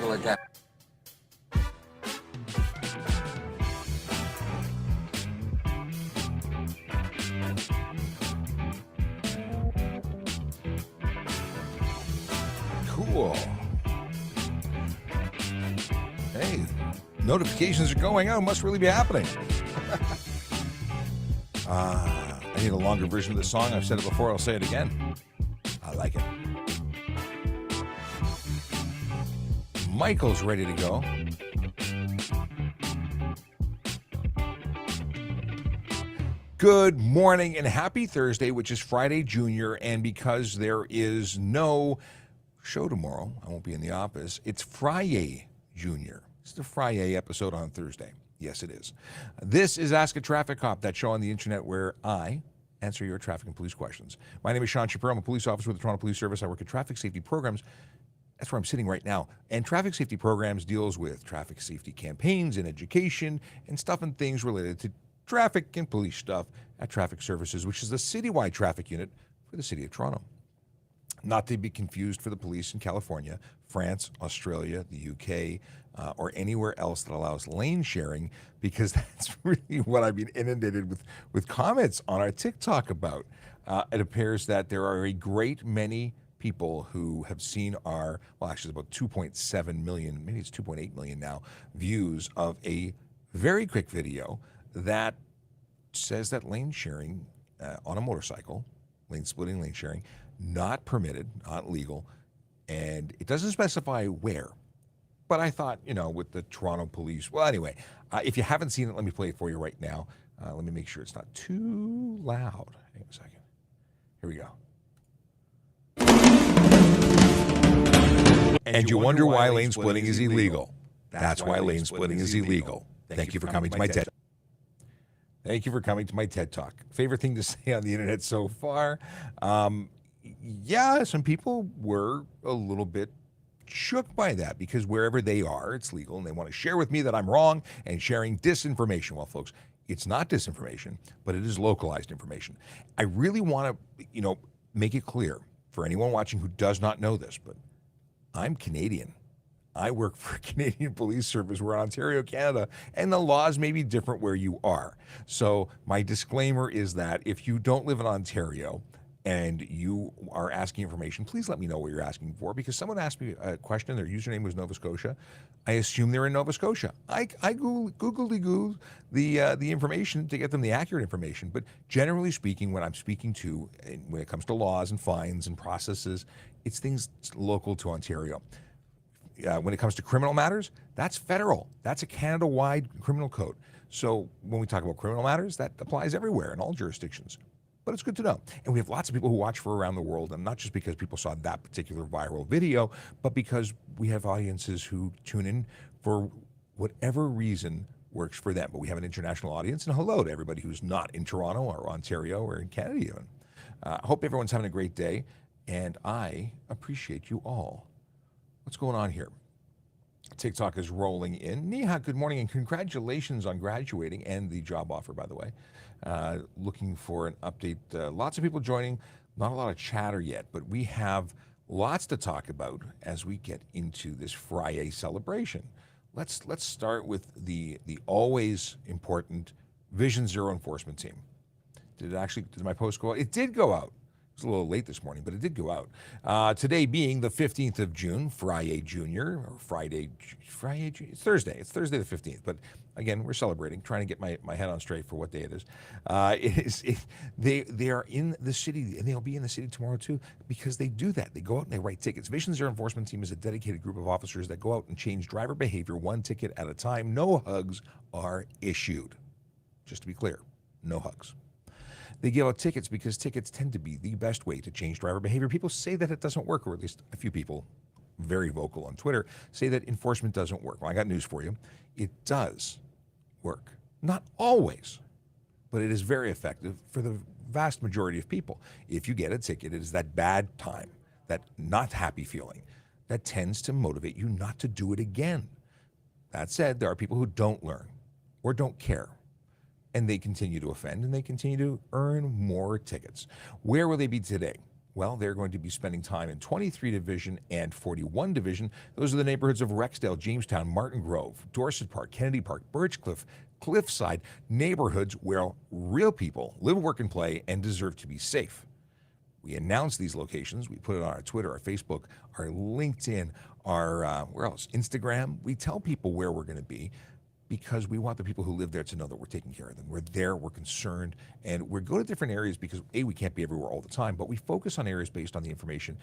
people are dead. Cool. Hey, notifications are going out. Must really be happening. I need a longer version of this song. I've said it before. I'll say it again. I like it. Michael's ready to go. Good morning and happy Thursday, which is Friday Junior. And because there is no show tomorrow, I won't be in the office. It's FriYAY Junior. It's the FriYAY episode on Thursday. Yes, it is. This is Ask a Traffic Cop, that show on the internet where I answer your traffic and police questions. My name is Shapiro. I'm a police officer with the Toronto Police Service. I work at traffic safety programs. That's where I'm sitting right now. And traffic safety programs deals with traffic safety campaigns and education and stuff and things related to traffic and police stuff at Traffic Services, which is the citywide traffic unit for the City of Toronto. Not to be confused for the police in California, France, Australia, the UK, or anywhere else that allows lane sharing, because that's really what I've been inundated with comments on our TikTok about. It appears that there are a great many people who have seen our, well, actually about 2.7 million, maybe it's 2.8 million now, views of a very quick video that says that lane sharing on a motorcycle, lane splitting, lane sharing, not permitted, not legal, and it doesn't specify where. But I thought, with the Toronto police, well, anyway, if you haven't seen it, let me play it for you right now. Let me make sure it's not too loud. Hang on a second. Here we go. And you wonder why lane splitting is illegal. That's why lane splitting is illegal. Thank you for coming to my TED. Thank you for coming to my TED Talk. Favorite thing to say on the internet so far? Yeah, some people were a little bit shook by that because wherever they are, it's legal, and they want to share with me that I'm wrong and sharing disinformation. Well, folks, it's not disinformation, but it is localized information. I really want to, make it clear for anyone watching who does not know this, but I'm Canadian. I work for Canadian Police Service. We're in Ontario, Canada, and the laws may be different where you are. So my disclaimer is that if you don't live in Ontario and you are asking information, please let me know what you're asking for, because someone asked me a question, their username was Nova Scotia. I assume they're in Nova Scotia. I Google the information to get them the accurate information. But generally speaking, when I'm speaking to, when it comes to laws and fines and processes, it's things local to Ontario. When it comes to criminal matters, that's federal. That's a Canada-wide criminal code. So when we talk about criminal matters, that applies everywhere in all jurisdictions. But it's good to know. And we have lots of people who watch for around the world, and not just because people saw that particular viral video, but because we have audiences who tune in for whatever reason works for them. But we have an international audience, and hello to everybody who's not in Toronto or Ontario or in Canada even. I hope everyone's having a great day, and I appreciate you all. What's going on here? TikTok is rolling in. Neha, good morning, and congratulations on graduating and the job offer, by the way. Looking for an update. Lots of people joining. Not a lot of chatter yet, but we have lots to talk about as we get into this FriYAY celebration. Let's start with the always important Vision Zero enforcement team. Did my post go out? It did go out. It was a little late this morning, but it did go out. Today being the 15th of June, FriYAY Junior, or FriYAY, it's Thursday. It's Thursday the 15th, but again, we're celebrating, trying to get my head on straight for what day it is. They are in the city, and they'll be in the city tomorrow too, because they do that. They go out and they write tickets. Vision Zero enforcement team is a dedicated group of officers that go out and change driver behavior one ticket at a time. No hugs are issued. Just to be clear, no hugs. They give out tickets because tickets tend to be the best way to change driver behavior. People say that it doesn't work, or at least a few people, very vocal on Twitter, say that enforcement doesn't work. Well, I got news for you. It does work. Not always, but it is very effective for the vast majority of people. If you get a ticket, it is that bad time, that not happy feeling, that tends to motivate you not to do it again. That said, there are people who don't learn or don't care, and they continue to offend, and they continue to earn more tickets. Where will they be today? Well, they're going to be spending time in 23 Division and 41 Division. Those are the neighborhoods of Rexdale, Jamestown, Martin Grove, Dorset Park, Kennedy Park, Birchcliff, Cliffside, neighborhoods where real people live, work, and play and deserve to be safe. We announce these locations. We put it on our Twitter, our Facebook, our LinkedIn, our where else? Instagram. We tell people where we're going to be because we want the people who live there to know that we're taking care of them. We're there, we're concerned, and we go to different areas because we can't be everywhere all the time, but we focus on areas based on the information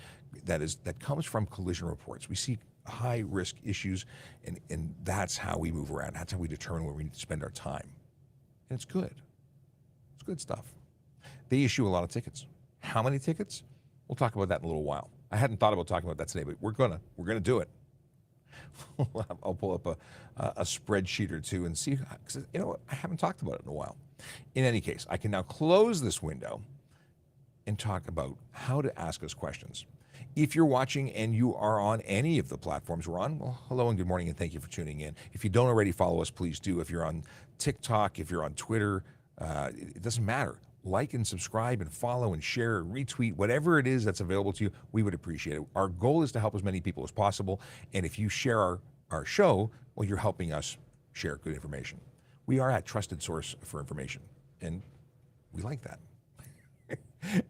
that comes from collision reports. We see high risk issues, and that's how we move around. That's how we determine where we need to spend our time. And it's good. It's good stuff. They issue a lot of tickets. How many tickets? We'll talk about that in a little while. I hadn't thought about talking about that today, but we're gonna do it. I'll pull up a spreadsheet or two and see, because I haven't talked about it in a while. In any case, I can now close this window and talk about how to ask us questions. If you're watching and you are on any of the platforms we're on, well, hello and good morning, and thank you for tuning in. If you don't already follow us, please do. If you're on TikTok, if you're on Twitter, it doesn't matter. Like and subscribe and follow and share, retweet, whatever it is that's available to you, we would appreciate it. Our goal is to help as many people as possible, and if you share our show, well, you're helping us share good information. We are a trusted source for information, and we like that.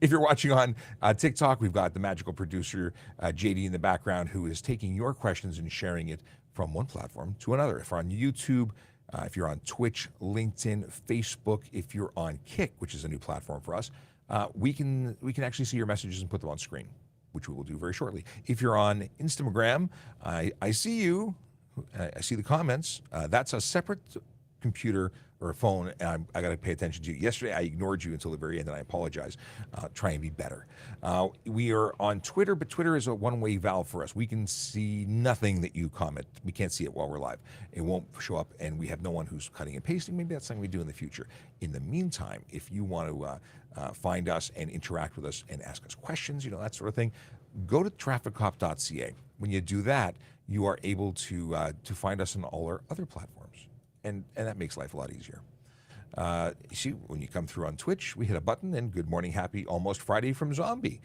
If you're watching on TikTok, we've got the magical producer, JD, in the background, who is taking your questions and sharing it from one platform to another. If you're on YouTube, if you're on Twitch, LinkedIn, Facebook, if you're on Kick, which is a new platform for us, we can actually see your messages and put them on screen, which we will do very shortly. If you're on Instagram, I see you. I see the comments. That's a separate computer or a phone, and I got to pay attention to you. Yesterday, I ignored you until the very end, and I apologize. Try and be better. We are on Twitter, but Twitter is a one-way valve for us. We can see nothing that you comment. We can't see it while we're live. It won't show up, and we have no one who's cutting and pasting. Maybe that's something we do in the future. In the meantime, if you want to find us and interact with us and ask us questions, that sort of thing, go to trafficcop.ca. When you do that, you are able to find us on all our other platforms. And that makes life a lot easier. You see, when you come through on Twitch, we hit a button, and good morning, happy almost Friday from Zombie.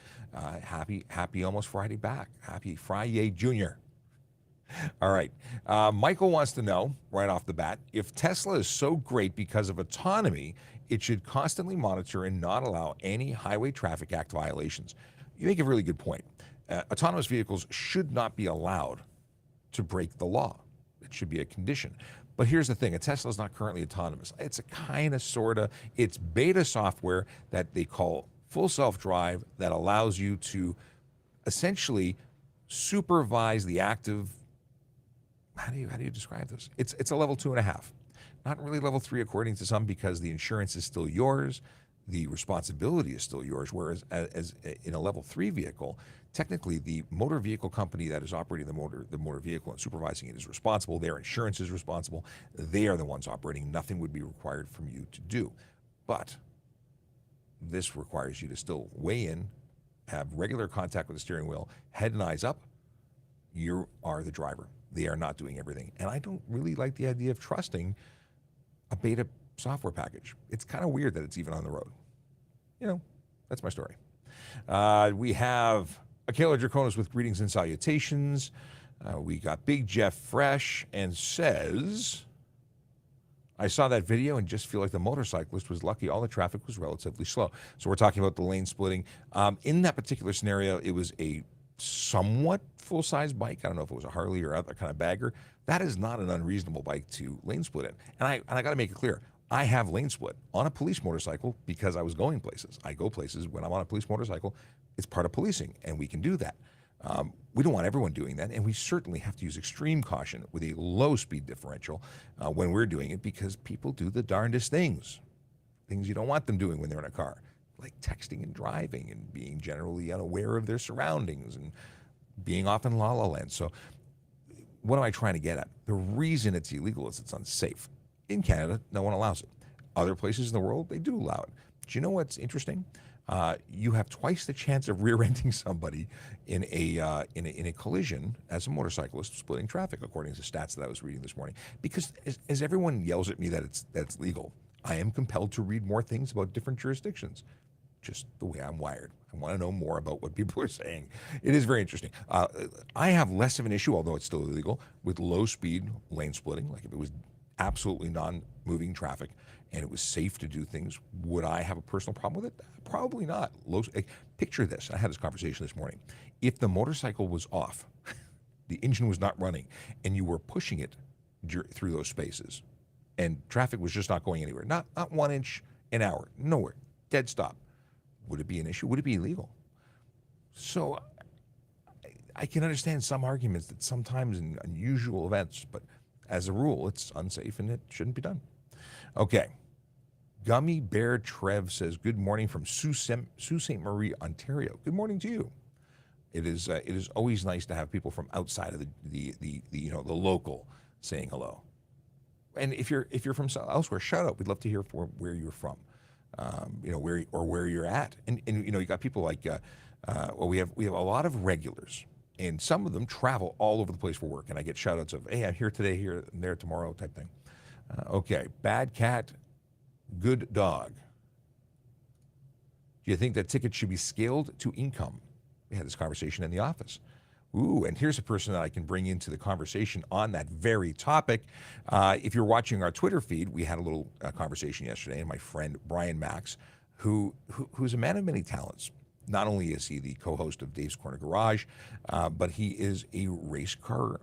Happy almost Friday back. Happy FriYAY Jr. All right. Michael wants to know, right off the bat, if Tesla is so great because of autonomy, it should constantly monitor and not allow any Highway Traffic Act violations. You make a really good point. Autonomous vehicles should not be allowed to break the law. It should be a condition. But here's the thing, a Tesla is not currently autonomous. It's a kind of, sort of, it's beta software that they call full self-drive that allows you to essentially supervise the active, how do you describe this? It's a level 2.5. Not really level 3 according to some, because the insurance is still yours, the responsibility is still yours, whereas as in a level 3 vehicle, technically the motor vehicle company that is operating the motor vehicle and supervising it is responsible. Their insurance is responsible. They are the ones operating. Nothing would be required from you to do. But this requires you to still weigh in, have regular contact with the steering wheel, head and eyes up. You are the driver. They are not doing everything. And I don't really like the idea of trusting a beta software package. It's kind of weird that it's even on the road. That's my story. We have Akela Draconis with greetings and salutations. We got Big Jeff Fresh and says, I saw that video and just feel like the motorcyclist was lucky. All the traffic was relatively slow. So we're talking about the lane splitting. In that particular scenario, it was a somewhat full-size bike. I don't know if it was a Harley or other kind of bagger. That is not an unreasonable bike to lane split in. And I got to make it clear, I have lane split on a police motorcycle because I was going places. I go places when I'm on a police motorcycle. It's part of policing, and we can do that. We don't want everyone doing that, and we certainly have to use extreme caution with a low speed differential when we're doing it, because people do the darndest things you don't want them doing when they're in a car, like texting and driving and being generally unaware of their surroundings and being off in la la land. So what am I trying to get at? The reason it's illegal is it's unsafe. In Canada, no one allows it. Other places in the world, they do allow it. Do you know what's interesting? You have twice the chance of rear-ending somebody in a collision as a motorcyclist splitting traffic, according to stats that I was reading this morning. Because as everyone yells at me that it's legal, I am compelled to read more things about different jurisdictions. just the way I'm wired. I want to know more about what people are saying. It is very interesting. I have less of an issue, although it's still illegal, with low speed lane splitting. Like if it was absolutely non-moving traffic and it was safe to do things, would I have a personal problem with it? Probably not. Picture this. I had this conversation this morning. If the motorcycle was off, the engine was not running, and you were pushing it through those spaces, and traffic was just not going anywhere, not 1 inch an hour, nowhere, dead stop, would it be an issue? Would it be illegal? So I can understand some arguments that sometimes in unusual events, but as a rule, it's unsafe and it shouldn't be done. Okay. Gummy Bear Trev says, good morning from Sault Ste. Marie, Ontario. Good morning to you. It is always nice to have people from outside of the local saying hello. And if you're from elsewhere, shout out. We'd love to hear where you're from, where you're at. And you got people like we have a lot of regulars, and some of them travel all over the place for work. And I get shout outs of, hey, I'm here today, here and there tomorrow type thing. Okay, bad cat, good dog. Do you think that tickets should be scaled to income? We had this conversation in the office. Ooh, and here's a person that I can bring into the conversation on that very topic. If you're watching our Twitter feed, we had a little conversation yesterday, and my friend Brian Max, who's a man of many talents. Not only is he the co-host of Dave's Corner Garage, but he is a race car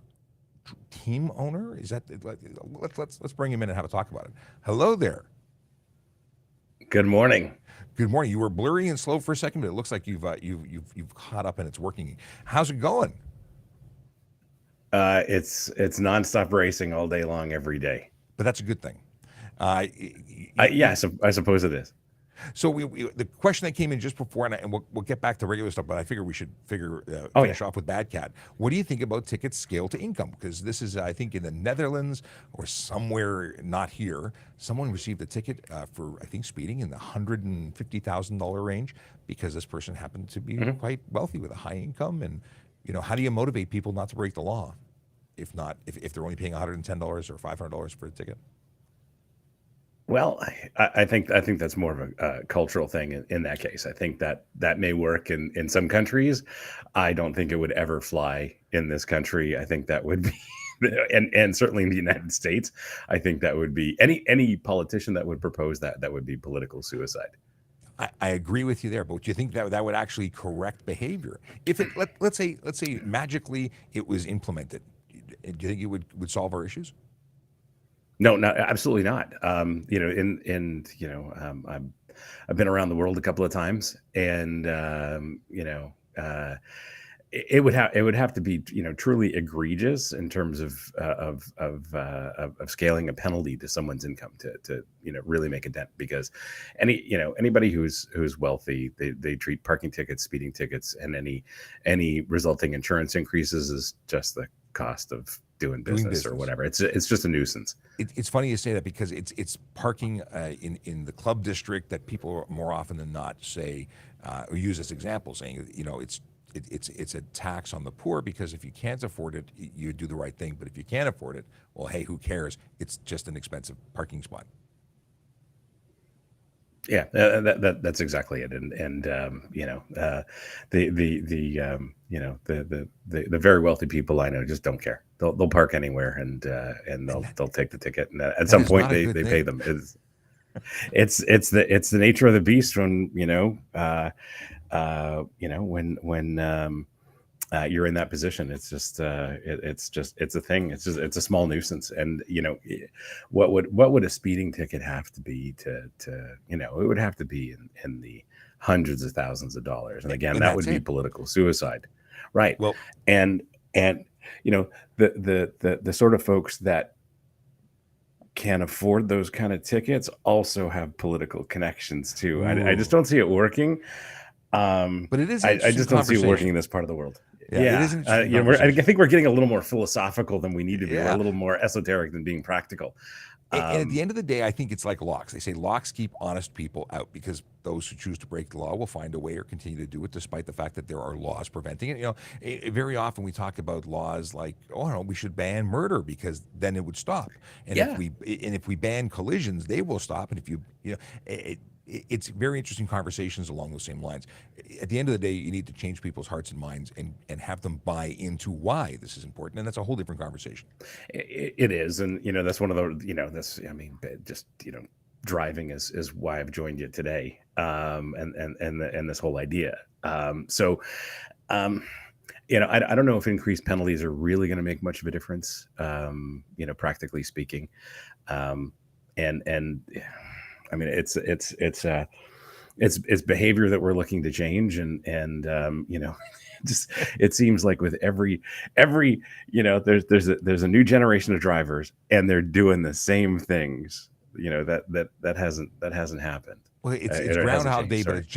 team owner. Is that? Let's bring him in and have a talk about it. Hello there. Good morning. Good morning. You were blurry and slow for a second, but it looks like you've caught up and it's working. How's it going? It's nonstop racing all day long, every day. But that's a good thing. Yes, I suppose it is. So the question that came in just before, and we'll get back to regular stuff, but I figure we should finish off with Bad Cat. What do you think about tickets scale to income? Because this is, I think, in the Netherlands or somewhere not here. Someone received a ticket for, I think, speeding in the $150,000 range because this person happened to be quite wealthy with a high income. And how do you motivate people not to break the law if they're only paying $110 or $500 for a ticket? Well, I think that's more of a cultural thing in that case. I think that may work in some countries. I don't think it would ever fly in this country. I think that would be, and certainly in the United States, I think that would be any politician that would propose that would be political suicide. I agree with you there, but do you think that would actually correct behavior? If it let's say magically it was implemented, do you think it would solve our issues? No, absolutely not. I've been around the world a couple of times, and it would have to be truly egregious in terms of scaling a penalty to someone's income to really make a dent, because anybody who's wealthy, they treat parking tickets, speeding tickets, and any resulting insurance increases as just the cost of doing business or whatever. It's just a nuisance. It's funny you say that, because it's parking in the club district that people more often than not say or use this example, saying it's a tax on the poor, because if you can't afford it, you do the right thing. But if you can't afford it, well, hey, who cares? It's just an expensive parking spot. Yeah, that's exactly it. And the very wealthy people I know just don't care. They'll park anywhere and they'll take the ticket, and at some point they pay them. It's the nature of the beast when you're in that position. It's just it's a thing. It's a small nuisance. And what would a speeding ticket have to be to it would have to be in the hundreds of thousands of dollars. And again, that would be political suicide, right? Well, and the sort of folks that can afford those kind of tickets also have political connections too. I just don't see it working. But it is. I just don't see it working in this part of the world. Yeah. It isn't. I think we're getting a little more philosophical than we need to be. We're a little more esoteric than being practical. And at the end of the day, I think it's like locks. They say locks keep honest people out, because those who choose to break the law will find a way or continue to do it, despite the fact that there are laws preventing it. Very often we talk about laws like, we should ban murder because then it would stop. And if we ban collisions, they will stop. And if it's very interesting conversations along those same lines. At the end of the day, you need to change people's hearts and minds and have them buy into why this is important, and that's a whole different conversation. It is, and that's one of the this. I mean, just driving is why I've joined you today, and this whole idea. So, I don't know if increased penalties are really going to make much of a difference. Practically speaking, and I mean, it's behavior that we're looking to change, and just it seems like with every there's a new generation of drivers, and they're doing the same things. That hasn't happened. Well, it's It hasn't Groundhog changed, Day, but sorry. it's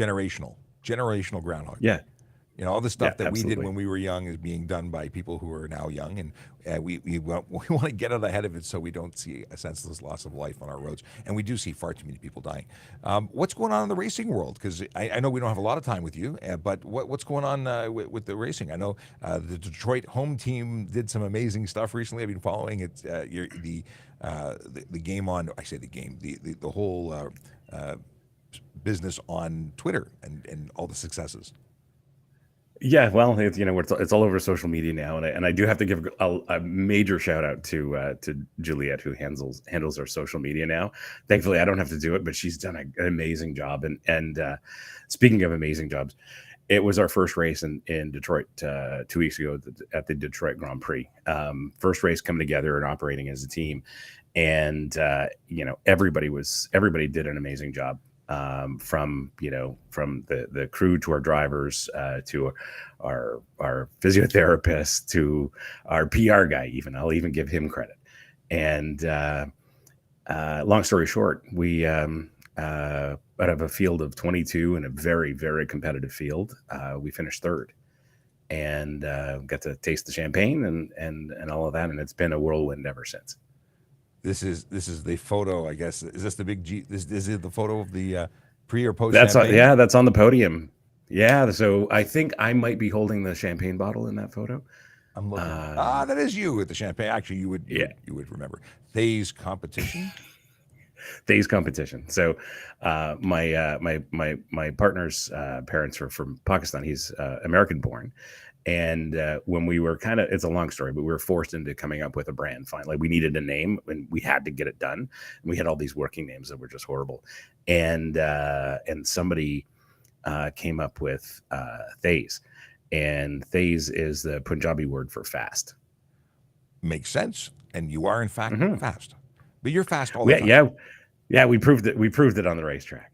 generational Groundhog Day. Yeah, All the stuff that we did absolutely. when we were young is being done by people who are now young, and we want to get out ahead of it so we don't see a senseless loss of life on our roads. And we do see far too many people dying. What's going on in the racing world? Because I know we don't have a lot of time with you, but what's going on with the racing? I know the Detroit home team did some amazing stuff recently. I've been following it. The game on, I say the game, the whole business on Twitter and all the successes. Yeah, well, it's all over social media now, and I do have to give a major shout out to Juliet, who handles our social media now. Thankfully, I don't have to do it, but she's done an amazing job. And speaking of amazing jobs, it was our first race in Detroit 2 weeks ago at the Detroit Grand Prix. First race coming together and operating as a team, and everybody did an amazing job. From the crew to our drivers, to our physiotherapist, to our PR guy. I'll even give him credit. And long story short, we out of a field of 22 in a very, very competitive field, we finished third, and got to taste the champagne and all of that, and it's been a whirlwind ever since. This is the photo, I guess. Is this the big G? This is the photo of the pre or post That's champagne? yeah, that's on the podium. Yeah, so I think I might be holding the champagne bottle in that photo. I'm looking. That is you with the champaign. Actually, you would remember. FriYAY's competition. FriYAY's competition. So my partner's parents are from Pakistan. He's American born. And when we were it's a long story, but we were forced into coming up with a brand finally. We needed a name and we had to get it done. And we had all these working names that were just horrible. And somebody came up with FriYAY's. And FriYAY's is the Punjabi word for fast. Makes sense. And you are, in fact, fast. But you're fast all the time. Yeah, we proved it on the racetrack.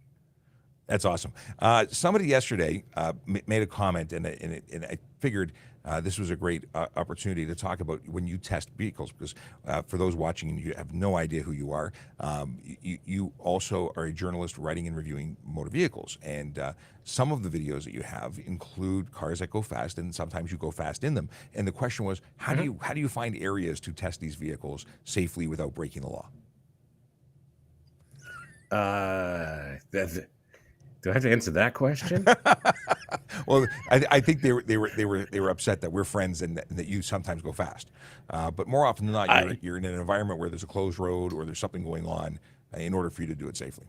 That's awesome. Somebody yesterday made a comment, and I figured this was a great opportunity to talk about when you test vehicles, because for those watching and you have no idea who you are, you also are a journalist writing and reviewing motor vehicles. And some of the videos that you have include cars that go fast, and sometimes you go fast in them. And the question was, how do you find areas to test these vehicles safely without breaking the law? Do I have to answer that question? Well, I think they were upset that we're friends and that you sometimes go fast, but more often than not, you're in an environment where there's a closed road or there's something going on in order for you to do it safely.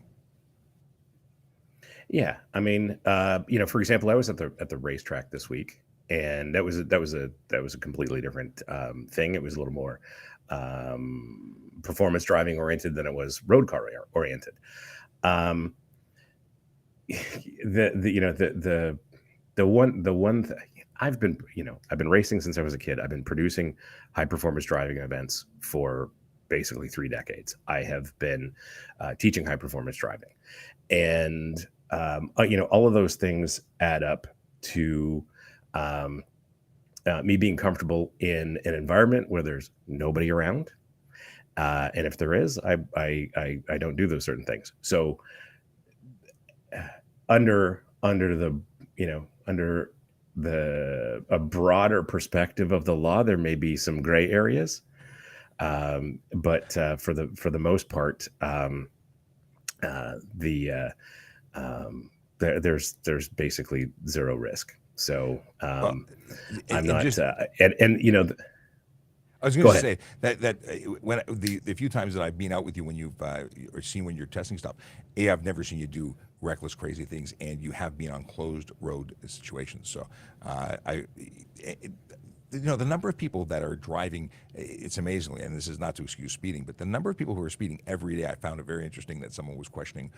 Yeah, I mean, for example, I was at the racetrack this week, and that was a completely different thing. It was a little more performance driving oriented than it was road car oriented. The one I've been racing since I was a kid. I've been producing high performance driving events for basically 3 decades. I have been teaching high performance driving, and all of those things add up to me being comfortable in an environment where there's nobody around, and if there is, I don't do those certain things. So under a broader perspective of the law, there may be some gray areas, but for the most part, there's basically zero risk. So I'm not, I was going Go to ahead. say that when the few times that I've been out with you when you've or seen when you're testing stuff, I've never seen you do reckless, crazy things, and you have been on closed road situations. So the number of people that are driving, it's amazing. And this is not to excuse speeding, but the number of people who are speeding every day, I found it very interesting that someone was questioning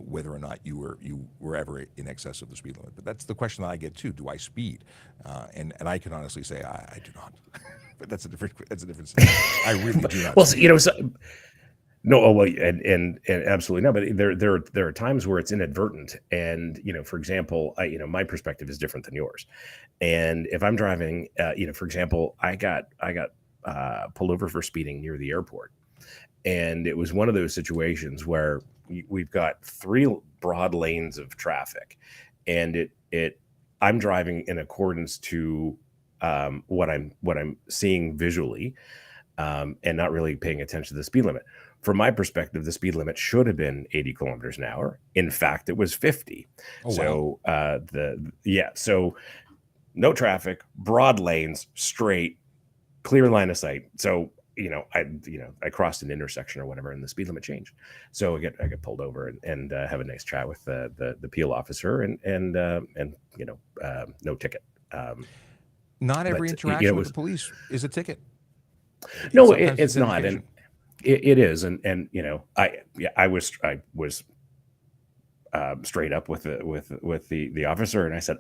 whether or not you were ever in excess of the speed limit. But that's the question that I get too: do I speed? And I can honestly say I do not. But that's a different thing. I really do not. Well, Speed. no, oh, well, and absolutely no. But there are times where it's inadvertent, and for example, my perspective is different than yours. And if I'm driving, for example, I got pulled over for speeding near the airport, and it was one of those situations where we've got three broad lanes of traffic, and I'm driving in accordance to what I'm seeing visually, and not really paying attention to the speed limit. From my perspective, the speed limit should have been 80 kilometers an hour. In fact, it was 50. Oh, So so no traffic, broad lanes, straight, clear line of sight. So I crossed an intersection or whatever, and the speed limit changed. So I get pulled over and have a nice chat with the PEEL officer, and no ticket. Not every interaction with the police is a ticket. No, it's not, and it is, and I was straight up with the officer, and I said,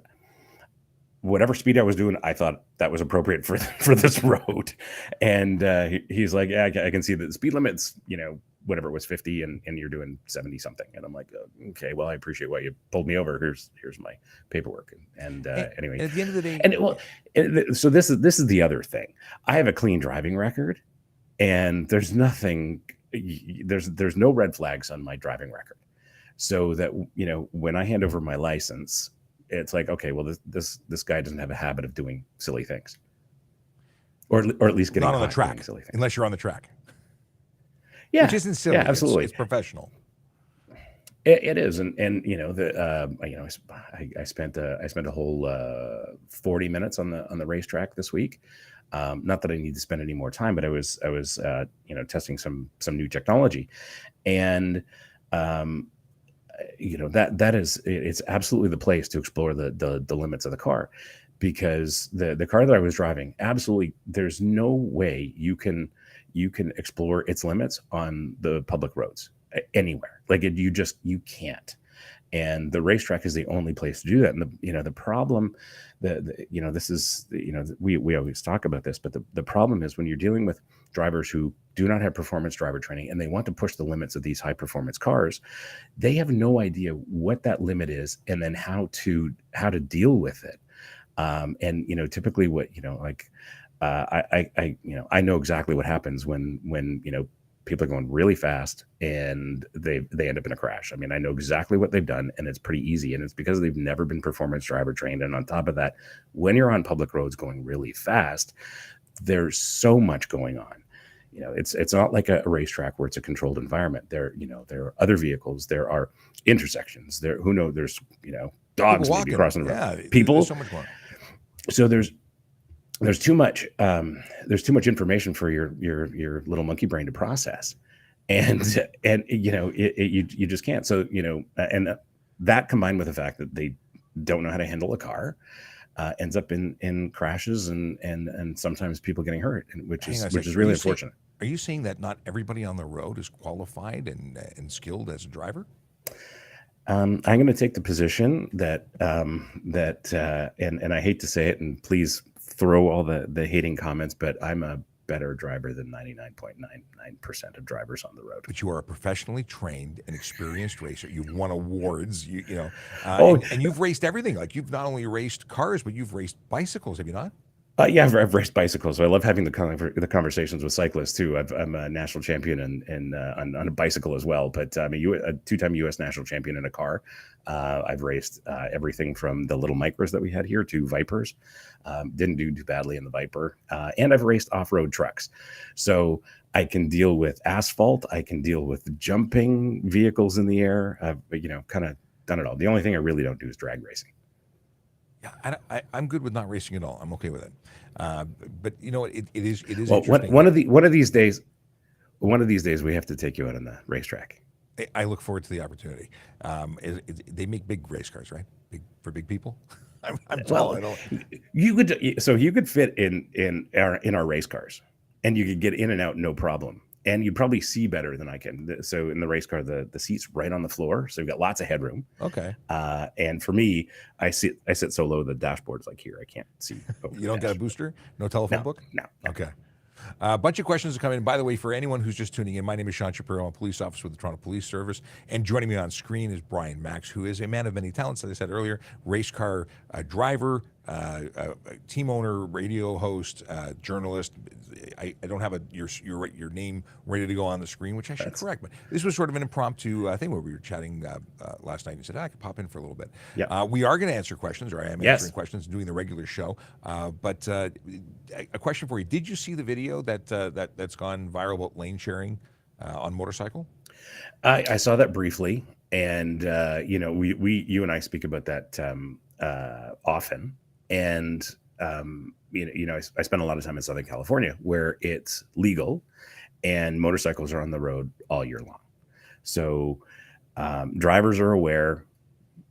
whatever speed I was doing, I thought that was appropriate for this road. And he's like, yeah, I can see that the speed limit's, whatever it was, 50, and you're doing 70 something. And I'm like, okay, well, I appreciate why you pulled me over. Here's my paperwork. And anyway, at the end of the day, so this is the other thing. I have a clean driving record, and there's nothing, there's no red flags on my driving record. So that, when I hand over my license, it's like, okay, well, this guy doesn't have a habit of doing silly things, or at least getting not on the track, silly things. Unless you're on the track. Yeah, which isn't silly. Yeah, absolutely, it's professional. It is, and I spent a whole 40 minutes on the racetrack this week. Not that I need to spend any more time, but I was testing some new technology, and it's absolutely the place to explore the limits of the car, because the car that I was driving, absolutely, there's no way you can explore its limits on the public roads anywhere. Like you can't. And the racetrack is the only place to do that. And the problem, this is, we always talk about this, but the problem is when you're dealing with drivers who do not have performance driver training and they want to push the limits of these high performance cars, they have no idea what that limit is and then how to deal with it. And typically what I know exactly what happens when people are going really fast and they end up in a crash. I mean, I know exactly what they've done, and it's pretty easy. And it's because they've never been performance driver trained. And on top of that, when you're on public roads going really fast, there's so much going on. It's not like a racetrack where it's a controlled environment. There are other vehicles. There are intersections. There's dogs maybe crossing the road. People. There's so much more. So there's too much information for your little monkey brain to process, and you just can't. So and that combined with the fact that they don't know how to handle a car, ends up in crashes and sometimes people getting hurt, which is really unfortunate. Are you saying that not everybody on the road is qualified and skilled as a driver? I'm going to take the position that and I hate to say it, and please throw all the hating comments, but I'm a better driver than 99.99% of drivers on the road. But you are a professionally trained and experienced racer. You've won awards, and you've raced everything. Like, you've not only raced cars, but you've raced bicycles, have you not? Yeah, I've raced bicycles, so I love having the conversations with cyclists too. I'm a national champion on a bicycle as well, but I'm a two-time U.S. national champion in a car. I've raced everything from the little micros that we had here to Vipers. Didn't do too badly in the Viper, and I've raced off-road trucks, so I can deal with asphalt. I can deal with jumping vehicles in the air. I've kind of done it all. The only thing I really don't do is drag racing. Yeah, I'm good with not racing at all. I'm okay with it. But you know what? It is Well, interesting. one of these days we have to take you out on the racetrack. I look forward to the opportunity. They make big race cars, right? For big people. I'm tall. Well, I don't. you could fit in our race cars, and you could get in and out no problem. And you'd probably see better than I can. So in the race car, the seat's right on the floor, so you've got lots of headroom. Okay. And for me, I sit so low the dashboard's like here. I can't see. Over You don't got a booster? No telephone book? No. Okay. A bunch of questions are coming in. By the way, for anyone who's just tuning in, my name is Sean Shapiro. I'm a police officer with the Toronto Police Service. And joining me on screen is Brian Max, who is a man of many talents, as I said earlier, race car driver, team owner, radio host, journalist. I don't have your name ready to go on the screen, which I should correct. But this was sort of an impromptu thing where we were chatting last night. And you said, I could pop in for a little bit. Yeah. We are going to answer questions, or I am answering questions, doing the regular show. But a question for you. Did you see the video that's gone viral about lane sharing on motorcycle? I saw that briefly. And, you and I speak about that often. And I spend a lot of time in Southern California where it's legal and motorcycles are on the road all year long. So drivers are aware,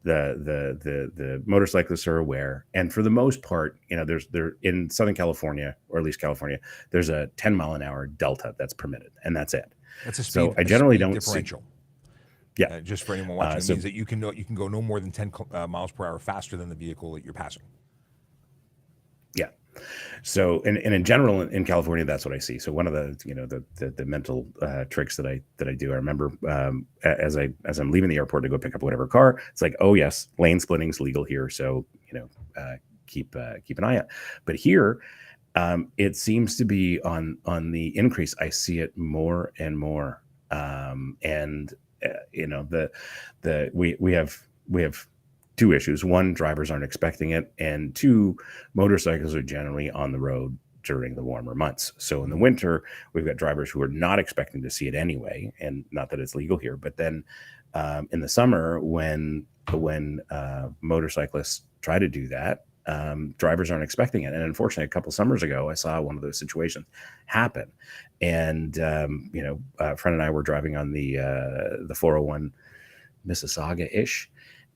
the motorcyclists are aware, and for the most part, there in Southern California, or at least California, there's a 10-mile-an-hour delta that's permitted, and that's it. That's a speed. So I generally don't differential. See. Yeah, just for anyone watching, it means that you can go no more than 10 miles per hour faster than the vehicle that you're passing. Yeah. So, and in general, in California, that's what I see. So one of the mental tricks that I do, I remember as I'm leaving the airport to go pick up whatever car, it's like, oh yes, lane splitting's legal here. So, keep an eye out. But here, it seems to be on the increase. I see it more and more. We have two issues. One, drivers aren't expecting it, and two, motorcycles are generally on the road during the warmer months. So in the winter, we've got drivers who are not expecting to see it anyway, and not that it's legal here. But then in the summer, when motorcyclists try to do that, drivers aren't expecting it. And unfortunately, a couple summers ago, I saw one of those situations happen. And a friend and I were driving on the 401 Mississauga-ish.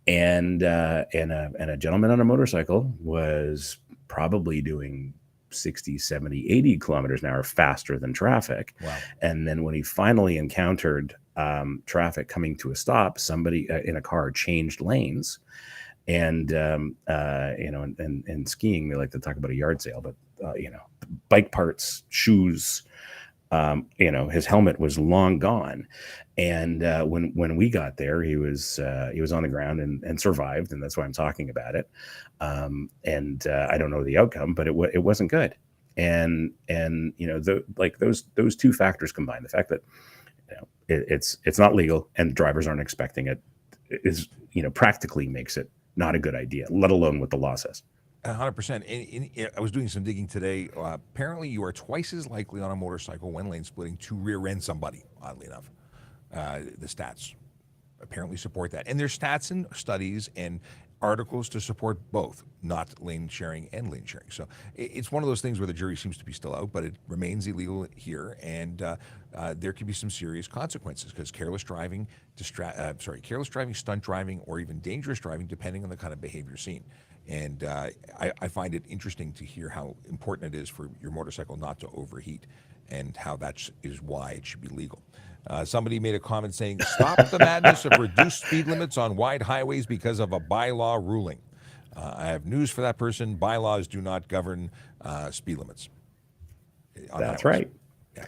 And a gentleman on a motorcycle was probably doing 60, 70, 80 kilometers an hour faster than traffic. Wow. And then when he finally encountered traffic coming to a stop, somebody in a car changed lanes. And and skiing, they like to talk about a yard sale, but bike parts, shoes, his helmet was long gone. And when we got there, he was on the ground and survived, and that's why I'm talking about it. I don't know the outcome, but it wasn't good. And those two factors combined, the fact that it's not legal and drivers aren't expecting it, is practically makes it not a good idea, let alone what the law says. 100%. I was doing some digging today. Apparently, you are twice as likely on a motorcycle when lane splitting to rear end somebody, oddly enough. The stats apparently support that. And there's stats and studies and articles to support both, not lane sharing and lane sharing. So it's one of those things where the jury seems to be still out, but it remains illegal here. And there could be some serious consequences, because careless driving, stunt driving, or even dangerous driving, depending on the kind of behavior seen. And I find it interesting to hear how important it is for your motorcycle not to overheat, and how that is why it should be legal. Somebody made a comment saying, stop the madness of reduced speed limits on wide highways because of a bylaw ruling. I have news for that person. Bylaws do not govern speed limits. That's right. Yeah.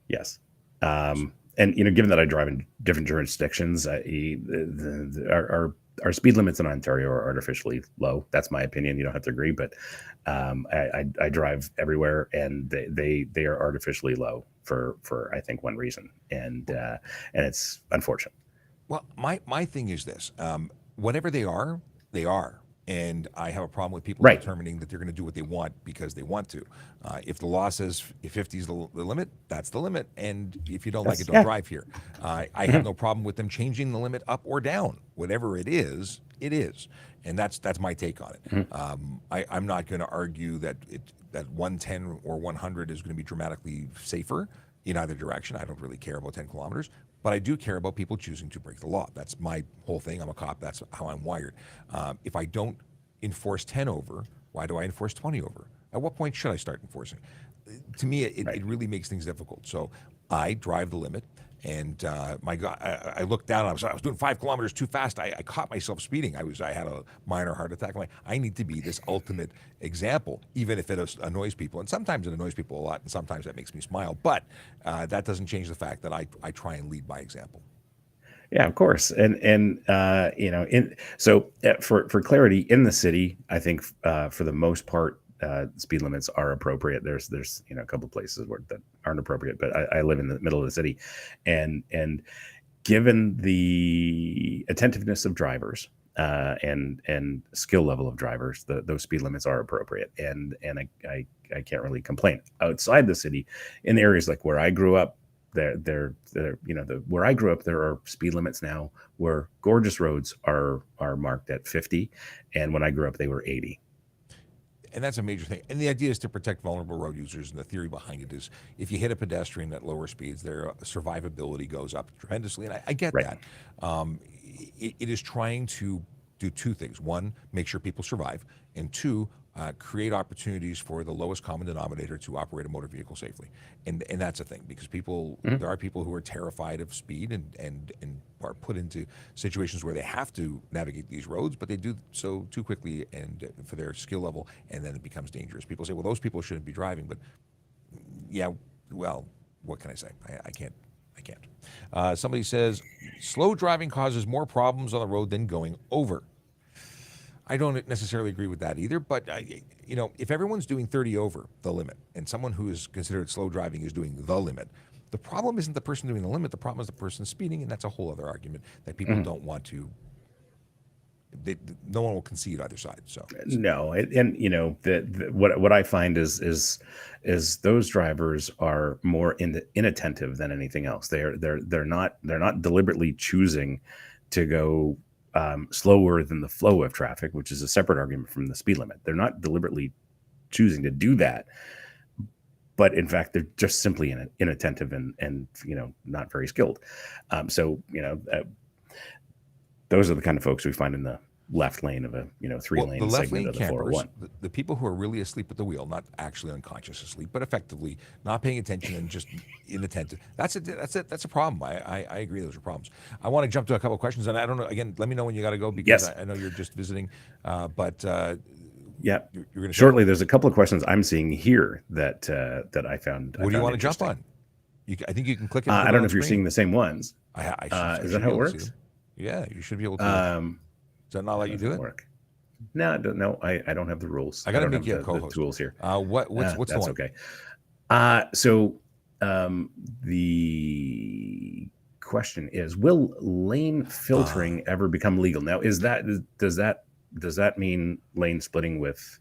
Yes. And, given that I drive in different jurisdictions, our speed limits in Ontario are artificially low. That's my opinion. You don't have to agree, but I drive everywhere, and they are artificially low for I think one reason, and it's unfortunate. Well, my thing is this: whatever they are, And I have a problem with people Right. determining that they're going to do what they want because they want to. If the law says if 50 is the limit, that's the limit. And if you don't like it, don't Yeah. drive here. I have no problem with them changing the limit up or down. Whatever it is, it is. And that's my take on it. I'm not going to argue that that 110 or 100 is going to be dramatically safer in either direction. I don't really care about 10 kilometers, but I do care about people choosing to break the law. That's my whole thing. I'm a cop. That's how I'm wired. If I don't enforce 10 over, why do I enforce 20 over? At what point should I start enforcing? To me, it really makes things difficult. So I drive the limit. And my God, I looked down. I was doing 5 kilometers too fast. I caught myself speeding. I had a minor heart attack. I'm like, I need to be this ultimate example, even if it annoys people. And sometimes it annoys people a lot, and sometimes that makes me smile. But that doesn't change the fact that I try and lead by example. Yeah, of course. And for clarity, in the city, I think for the most part, speed limits are appropriate. There's a couple of places that aren't appropriate, but I live in the middle of the city, and given the attentiveness of drivers and skill level of drivers, those speed limits are appropriate, and I can't really complain. Outside the city, in the areas like where I grew up, where I grew up, there are speed limits now where gorgeous roads are marked at 50, and when I grew up, they were 80. And that's a major thing. And the idea is to protect vulnerable road users. And the theory behind it is if you hit a pedestrian at lower speeds, their survivability goes up tremendously. And I get that. It is trying to do two things. One, make sure people survive. And two, create opportunities for the lowest common denominator to operate a motor vehicle safely. And that's a thing because there are people who are terrified of speed and are put into situations where they have to navigate these roads, but they do so too quickly and for their skill level, and then it becomes dangerous. People say, well, those people shouldn't be driving, but yeah, well, what can I say? I can't. Somebody says, slow driving causes more problems on the road than going over. I don't necessarily agree with that either, but if everyone's doing 30 over the limit and someone who is considered slow driving is doing the limit, the problem isn't the person doing the limit, the problem is the person speeding, and that's a whole other argument that people don't want to, no one will concede either side. So no, what I find is those drivers are more inattentive than anything else. They're not deliberately choosing to go slower than the flow of traffic, which is a separate argument from the speed limit. They're not deliberately choosing to do that, but in fact, they're just simply inattentive and not very skilled. Those are the kind of folks we find in the left lane of a 3-lane segment of the 401. The people who are really asleep at the wheel, not actually unconscious asleep, but effectively not paying attention and just inattentive. That's a problem. I agree, those are problems. I want to jump to a couple of questions, and I don't know. Again, let me know when you got to go because I know you're just visiting. But yeah, you're going to shortly. There's a couple of questions I'm seeing here that I found. What do you want to jump on? I think you can click it. I don't know if you're seeing the same ones. Is that how it works? Yeah, you should be able to. Does that not let you do it? Work. No, I don't have the rules. I got to make you a co-host. The tools here. What's that's the one? Okay. So the question is, will lane filtering ever become legal? Now, does that mean lane splitting with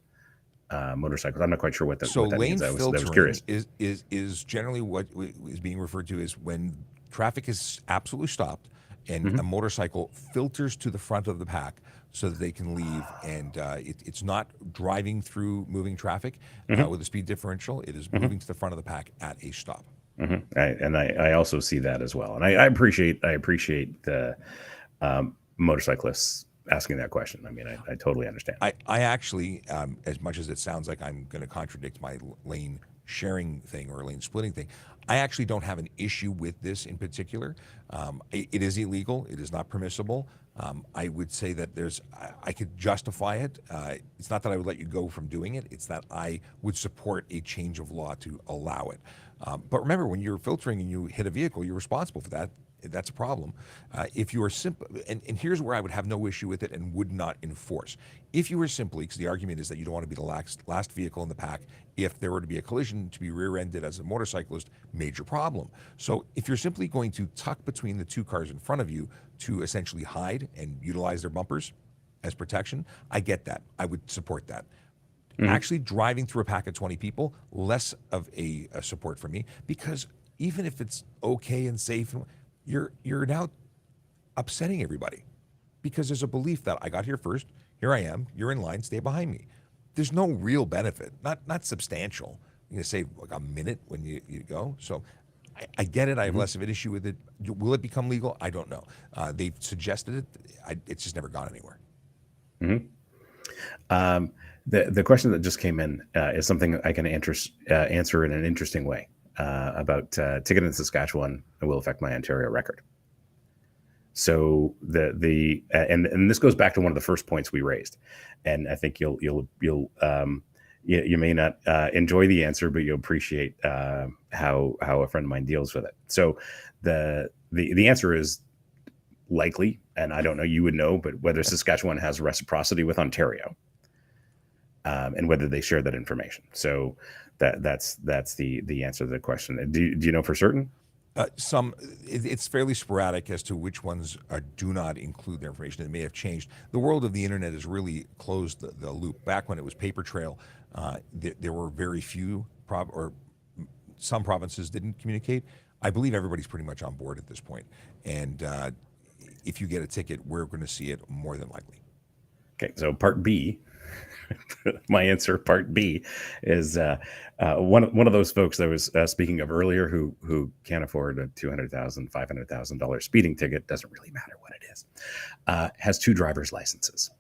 motorcycles? I'm not quite sure what that lane means. I was filtering curious. is generally what is being referred to as when traffic is absolutely stopped and a motorcycle filters to the front of the pack so that they can leave, and it's not driving through moving traffic with a speed differential. It is moving to the front of the pack at a stop. I also see that as well, and I appreciate the motorcyclists asking that question. I mean, I totally understand. I actually, as much as it sounds like I'm going to contradict my lane sharing thing or lane splitting thing, I actually don't have an issue with this in particular. It is illegal. It is not permissible. I would say that I could justify it. It's not that I would let you go from doing it. It's that I would support a change of law to allow it. But remember, when you're filtering and you hit a vehicle, you're responsible for that. That's a problem. If you are simple, and here's where I would have no issue with it and would not enforce. If you were simply, because the argument is that you don't want to be the last vehicle in the pack, if there were to be a collision, to be rear-ended as a motorcyclist, major problem. So if you're simply going to tuck between the two cars in front of you to essentially hide and utilize their bumpers, as protection, I get that. I would support that. Mhm. Actually driving through a pack of 20 people, less of a support for me, because even if it's okay and safe, you're now upsetting everybody because there's a belief that I got here first, here I am, you're in line, stay behind me. There's no real benefit, not substantial. You're gonna save like a minute when you go. So I get it. I have less of an issue with it. Will it become legal? I don't know. They've suggested it. It's just never gone anywhere. The question that just came in is something I can answer in an interesting way about ticket in Saskatchewan will affect my Ontario record. So and this goes back to one of the first points we raised, and I think you may not enjoy the answer, but you'll appreciate how a friend of mine deals with it. So the answer is likely, and I don't know, you would know, but whether Saskatchewan has reciprocity with Ontario, and whether they share that information. So that's the answer to the question. Do you know for certain? It's fairly sporadic as to which ones do not include their information. It may have changed. The world of the internet has really closed the loop. Back when it was paper trail, there were very few or some provinces didn't communicate. I believe everybody's pretty much on board at this point. And if you get a ticket, we're going to see it more than likely. Okay, so part B, my answer, part B, is one of those folks that I was speaking of earlier who can't afford a $200,000, $500,000 speeding ticket, doesn't really matter what it is, has 2 driver's licenses.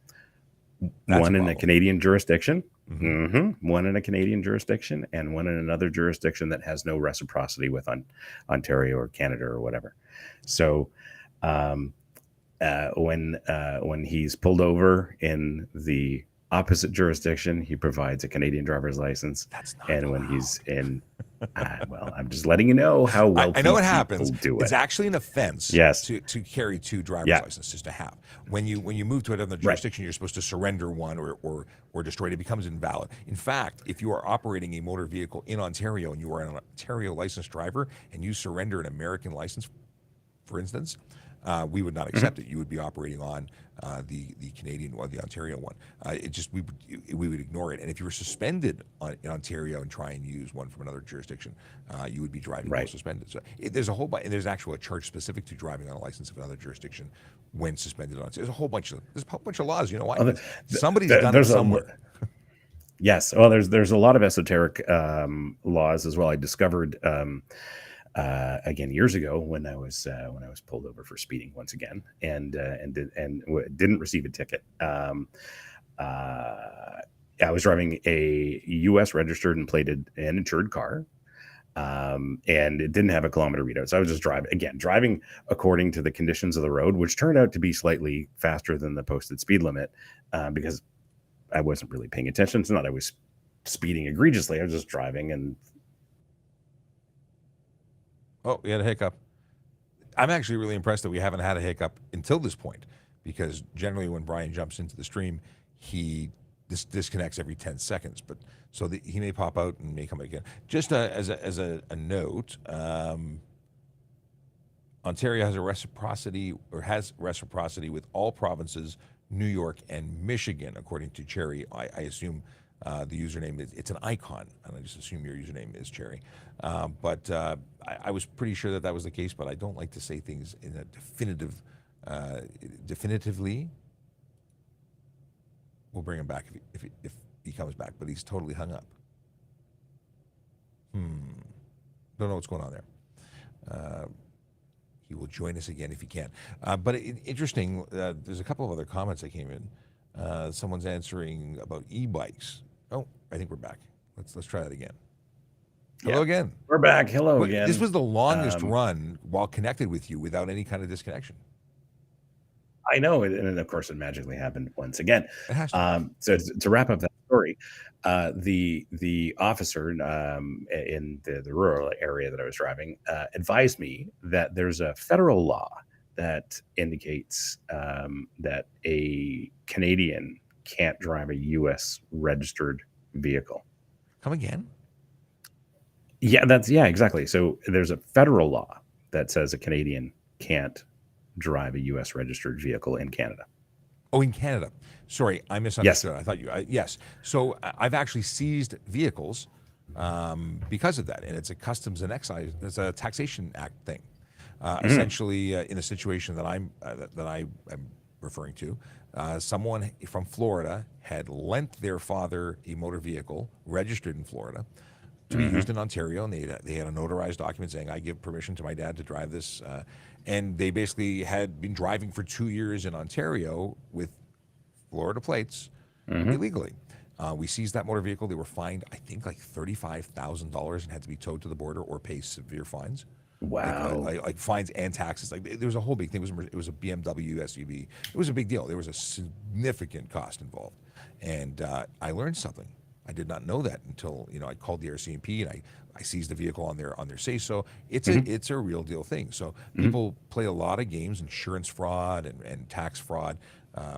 One in a Canadian jurisdiction, one in a Canadian jurisdiction, and one in another jurisdiction that has no reciprocity with Ontario or Canada or whatever. So when he's pulled over in the opposite jurisdiction, he provides a Canadian driver's license. That's not and allowed. when he's in, well, I'm just letting you know how well I know what happens. do It's it. actually an offense Yes. to carry 2 driver's licenses to have. When you move to another jurisdiction, you're supposed to surrender one or destroy it. It becomes invalid. In fact, if you are operating a motor vehicle in Ontario and you are an Ontario licensed driver and you surrender an American license, for instance, we would not accept it. You would be operating on the Canadian one, the Ontario one. We would ignore it. And if you were suspended in Ontario and try and use one from another jurisdiction, you would be driving while suspended. So there's a whole bunch, and there's actually a charge specific to driving on a license of another jurisdiction when suspended on. There's a whole bunch of laws. You know why? Somebody's done it somewhere. Yes. Well, there's a lot of esoteric laws as well. I discovered. Again, years ago when I was pulled over for speeding once again and didn't receive a ticket. I was driving a U.S. registered and plated and insured car, and it didn't have a kilometer readout. So I was just driving according to the conditions of the road, which turned out to be slightly faster than the posted speed limit because I wasn't really paying attention. It's not I was speeding egregiously. I was just driving and. Oh, we had a hiccup. I'm actually really impressed that we haven't had a hiccup until this point, because generally when Brian jumps into the stream, he disconnects every 10 seconds. But so he may pop out and may come again. Just as a note, Ontario has reciprocity with all provinces, New York and Michigan, according to Cherry. I assume the username it's an icon, and I just assume your username is Cherry. But I was pretty sure that was the case, but I don't like to say things in a definitively. We'll bring him back if he comes back, but he's totally hung up. Don't know what's going on there. He will join us again if he can. But interesting, there's a couple of other comments that came in. Someone's answering about e-bikes. Oh, I think we're back. Let's try that again. Hello again. We're back. Hello again. This was the longest run while connected with you without any kind of disconnection. I know, and of course, it magically happened once again. It has to. So to wrap up that story, the officer in the rural area that I was driving advised me that there's a federal law that indicates that a Canadian can't drive a U.S. registered vehicle. Come again? Yeah, exactly. So there's a federal law that says a Canadian can't drive a U.S. registered vehicle in Canada. Oh, in Canada. Sorry, I misunderstood. I thought you. Yes. So I've actually seized vehicles because of that, and it's a customs and excise, it's a taxation act thing. Essentially, in a situation that I am referring to, someone from Florida had lent their father a motor vehicle registered in Florida to be used in Ontario, and they had a notarized document saying, I give permission to my dad to drive this. And they basically had been driving for 2 years in Ontario with Florida plates illegally. We seized that motor vehicle. They were fined, I think, like $35,000 and had to be towed to the border or pay severe fines. Wow. Like fines and taxes. Like there was a whole big thing. It was a BMW SUV. It was a big deal. There was a significant cost involved, and I learned something. I did not know that until I called the RCMP and I seized the vehicle on their say so. It's a real deal thing. So people play a lot of games, insurance fraud and tax fraud.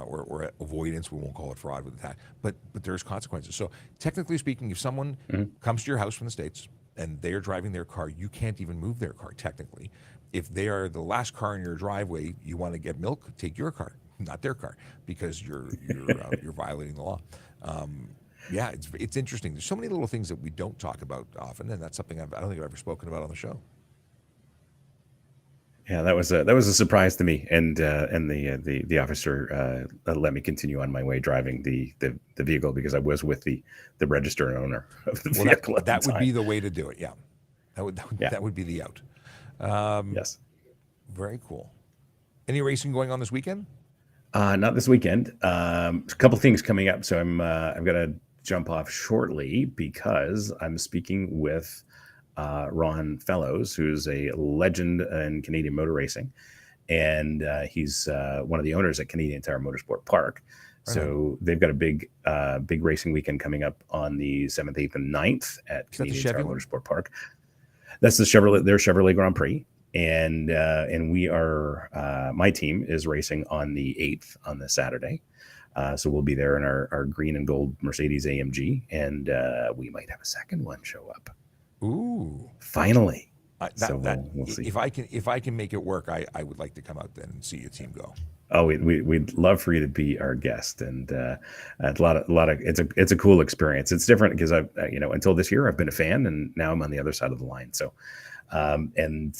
Or avoidance, we won't call it fraud with the tax, but there's consequences. So technically speaking, if someone comes to your house from the States and they're driving their car, you can't even move their car technically. If they are the last car in your driveway, you want to get milk, take your car, not their car, because you're violating the law. Yeah, it's interesting. There's so many little things that we don't talk about often, and that's something I don't think I've ever spoken about on the show. Yeah, that was a surprise to me, and the officer let me continue on my way driving the vehicle because I was with the registered owner of the vehicle. That would be the way to do it. Yeah, that would be the out. Yes. Very cool. Any racing going on this weekend? Not this weekend. A couple things coming up, so I'm going to jump off shortly because I'm speaking with Ron Fellows, who's a legend in Canadian motor racing, and he's one of the owners at Canadian Tire Motorsport Park. So they've got a big racing weekend coming up on the 7th, 8th, and 9th at Canadian Tire Motorsport Park. That's their Chevrolet Grand Prix, and we are my team is racing on the 8th on the Saturday. So we'll be there in our green and gold Mercedes AMG, and we might have a second one show up. Ooh! Finally. We'll see. If I can make it work, I would like to come out then and see your team go. Oh, we'd love for you to be our guest, and it's a lot of it's a cool experience. It's different because I've until this year I've been a fan, and now I'm on the other side of the line. So, then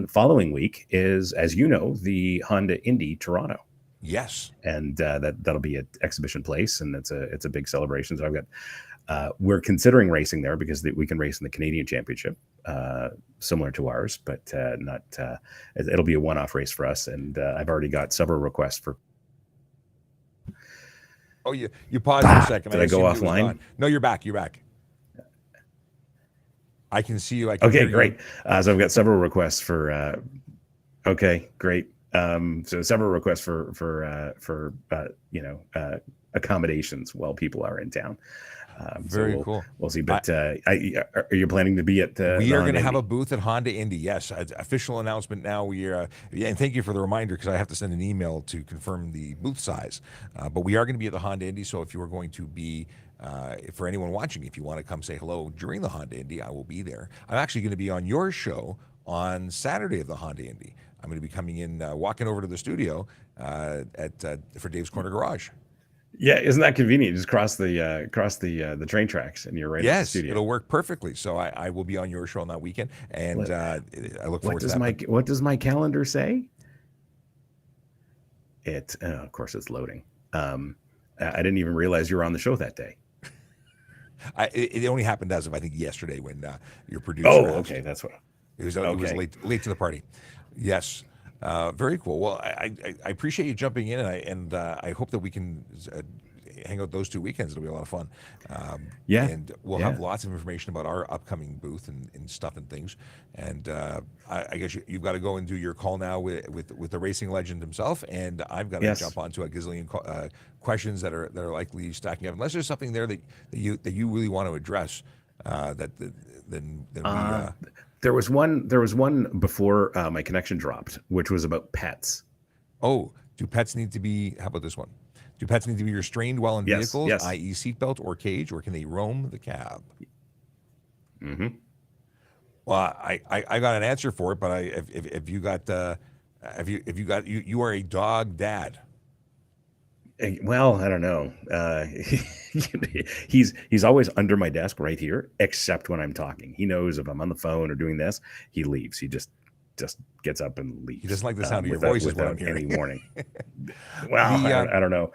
following week is, as you know, the Honda Indy Toronto. Yes, and that'll be at Exhibition Place, and it's a big celebration. So I've got. We're considering racing there because we can race in the Canadian Championship, similar to ours, but not. It'll be a one-off race for us, and I've already got several requests for. Oh, you paused for a second. Did I go offline? No, you're back. You're back. I can see you. Okay, great. So I've got several requests for. Okay, great. So several requests for accommodations while people are in town. Very cool. We'll see. But are you planning to be at? We are going to have a booth at Honda Indy. Yes, official announcement now. We are. And thank you for the reminder because I have to send an email to confirm the booth size. But we are going to be at the Honda Indy. So if you are going to be, for anyone watching, if you want to come say hello during the Honda Indy, I will be there. I'm actually going to be on your show on Saturday of the Honda Indy. I'm going to be coming in, walking over to the studio for Dave's Corner Garage. Yeah, isn't that convenient? Just cross the train tracks, and you're right at the studio. Yes, it'll work perfectly. So I will be on your show on that weekend, and I look forward to that. What does my calendar say? Of course, it's loading. I didn't even realize you were on the show that day. It only happened as of, I think, yesterday when your producer. Oh, okay, that's what. It was late to the party. Yes. Very cool. Well, I appreciate you jumping in, and I hope that we can hang out those 2 weekends. It'll be a lot of fun. And we'll have lots of information about our upcoming booth and stuff and things. And I guess you've got to go and do your call now with the racing legend himself, and I've got to jump onto a gazillion questions that are likely stacking up. Unless there's something there that you really want to address, then we. There was one before my connection dropped, which was about pets. Oh, do pets need to be? How about this one? Do pets need to be restrained while in vehicles, i.e., seatbelt or cage, or can they roam the cab? Mm-hmm. Well, I got an answer for it, but if you are a dog dad. Well, I don't know. He's always under my desk right here, except when I'm talking. He knows if I'm on the phone or doing this, he leaves. He just gets up and leaves. He doesn't like the sound of your voice, is what I'm without any hearing. warning. Well, The I don't know.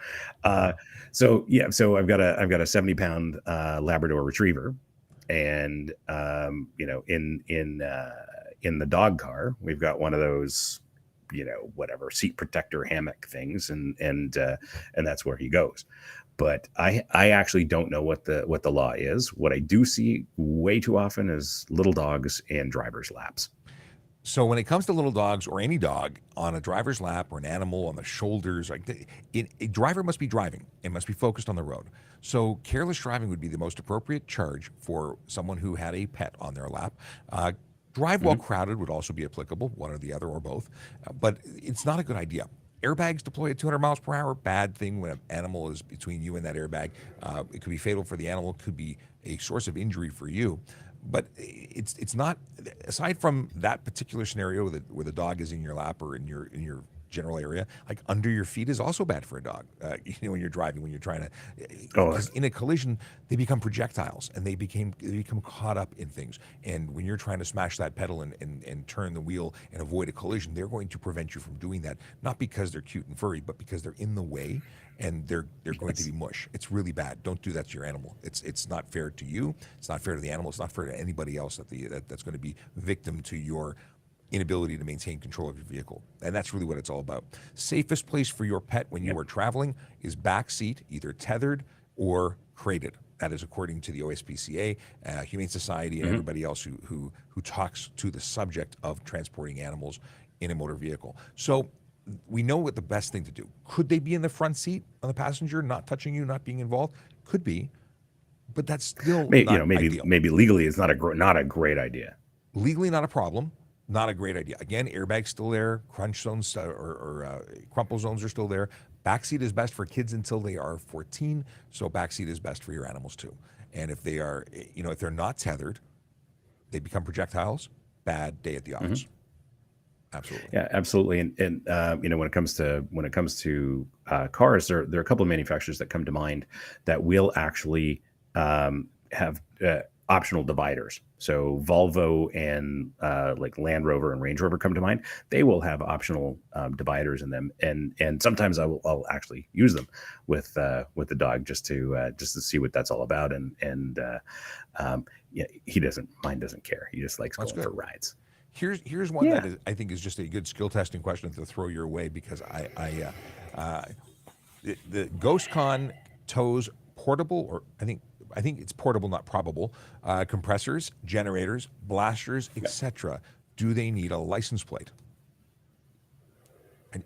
So yeah, so I've got a 70-pound Labrador Retriever, and in the dog car we've got one of those, whatever seat protector hammock things, and that's where he goes. But I actually don't know what the law is. What I do see way too often is little dogs and driver's laps. So when it comes to little dogs or any dog on a driver's lap or an animal on the shoulders, like a driver must be driving and must be focused on the road. So careless driving would be the most appropriate charge for someone who had a pet on their lap. Drive while crowded would also be applicable, one or the other or both, but it's not a good idea. Airbags deploy at 200 miles per hour. Bad thing when an animal is between you and that airbag. It could be fatal for the animal. Could be a source of injury for you. But it's not. Aside from that particular scenario where the dog is in your lap or in your general area, like under your feet is also bad for a dog. When you're driving, when you're trying to, because in a collision they become projectiles and they become caught up in things. And when you're trying to smash that pedal and turn the wheel and avoid a collision, they're going to prevent you from doing that. Not because they're cute and furry, but because they're in the way and they're going to be mush. It's really bad. Don't do that to your animal. It's not fair to you. It's not fair to the animal. It's not fair to anybody else that's going to be victim to your inability to maintain control of your vehicle. And that's really what it's all about. Safest place for your pet when you are traveling is back seat, either tethered or crated. That is according to the OSPCA, Humane Society, and everybody else who talks to the subject of transporting animals in a motor vehicle. So we know what the best thing to do. Could they be in the front seat on the passenger, not touching you, not being involved? Could be, but that's still maybe not ideal. maybe legally it's not a great idea. Legally, not a problem. Not a great idea. Again, airbags still there, crunch zones or crumple zones are still there. Backseat is best for kids until they are 14, so backseat is best for your animals too. And if they are, if they're not tethered, they become projectiles. Bad day at the office. Absolutely. Yeah, absolutely. And when it comes to cars, there are a couple of manufacturers that come to mind that will actually have optional dividers. So Volvo and like Land Rover and Range Rover come to mind. They will have optional dividers in them, and sometimes I'll actually use them with the dog just to see what that's all about. And he doesn't care. He just likes going for rides. Here's one that I think is just a good skill testing question to throw your way, because the GhostCon tows portable, or I think it's portable, not probable, compressors, generators, blasters, etc. Do they need a license plate?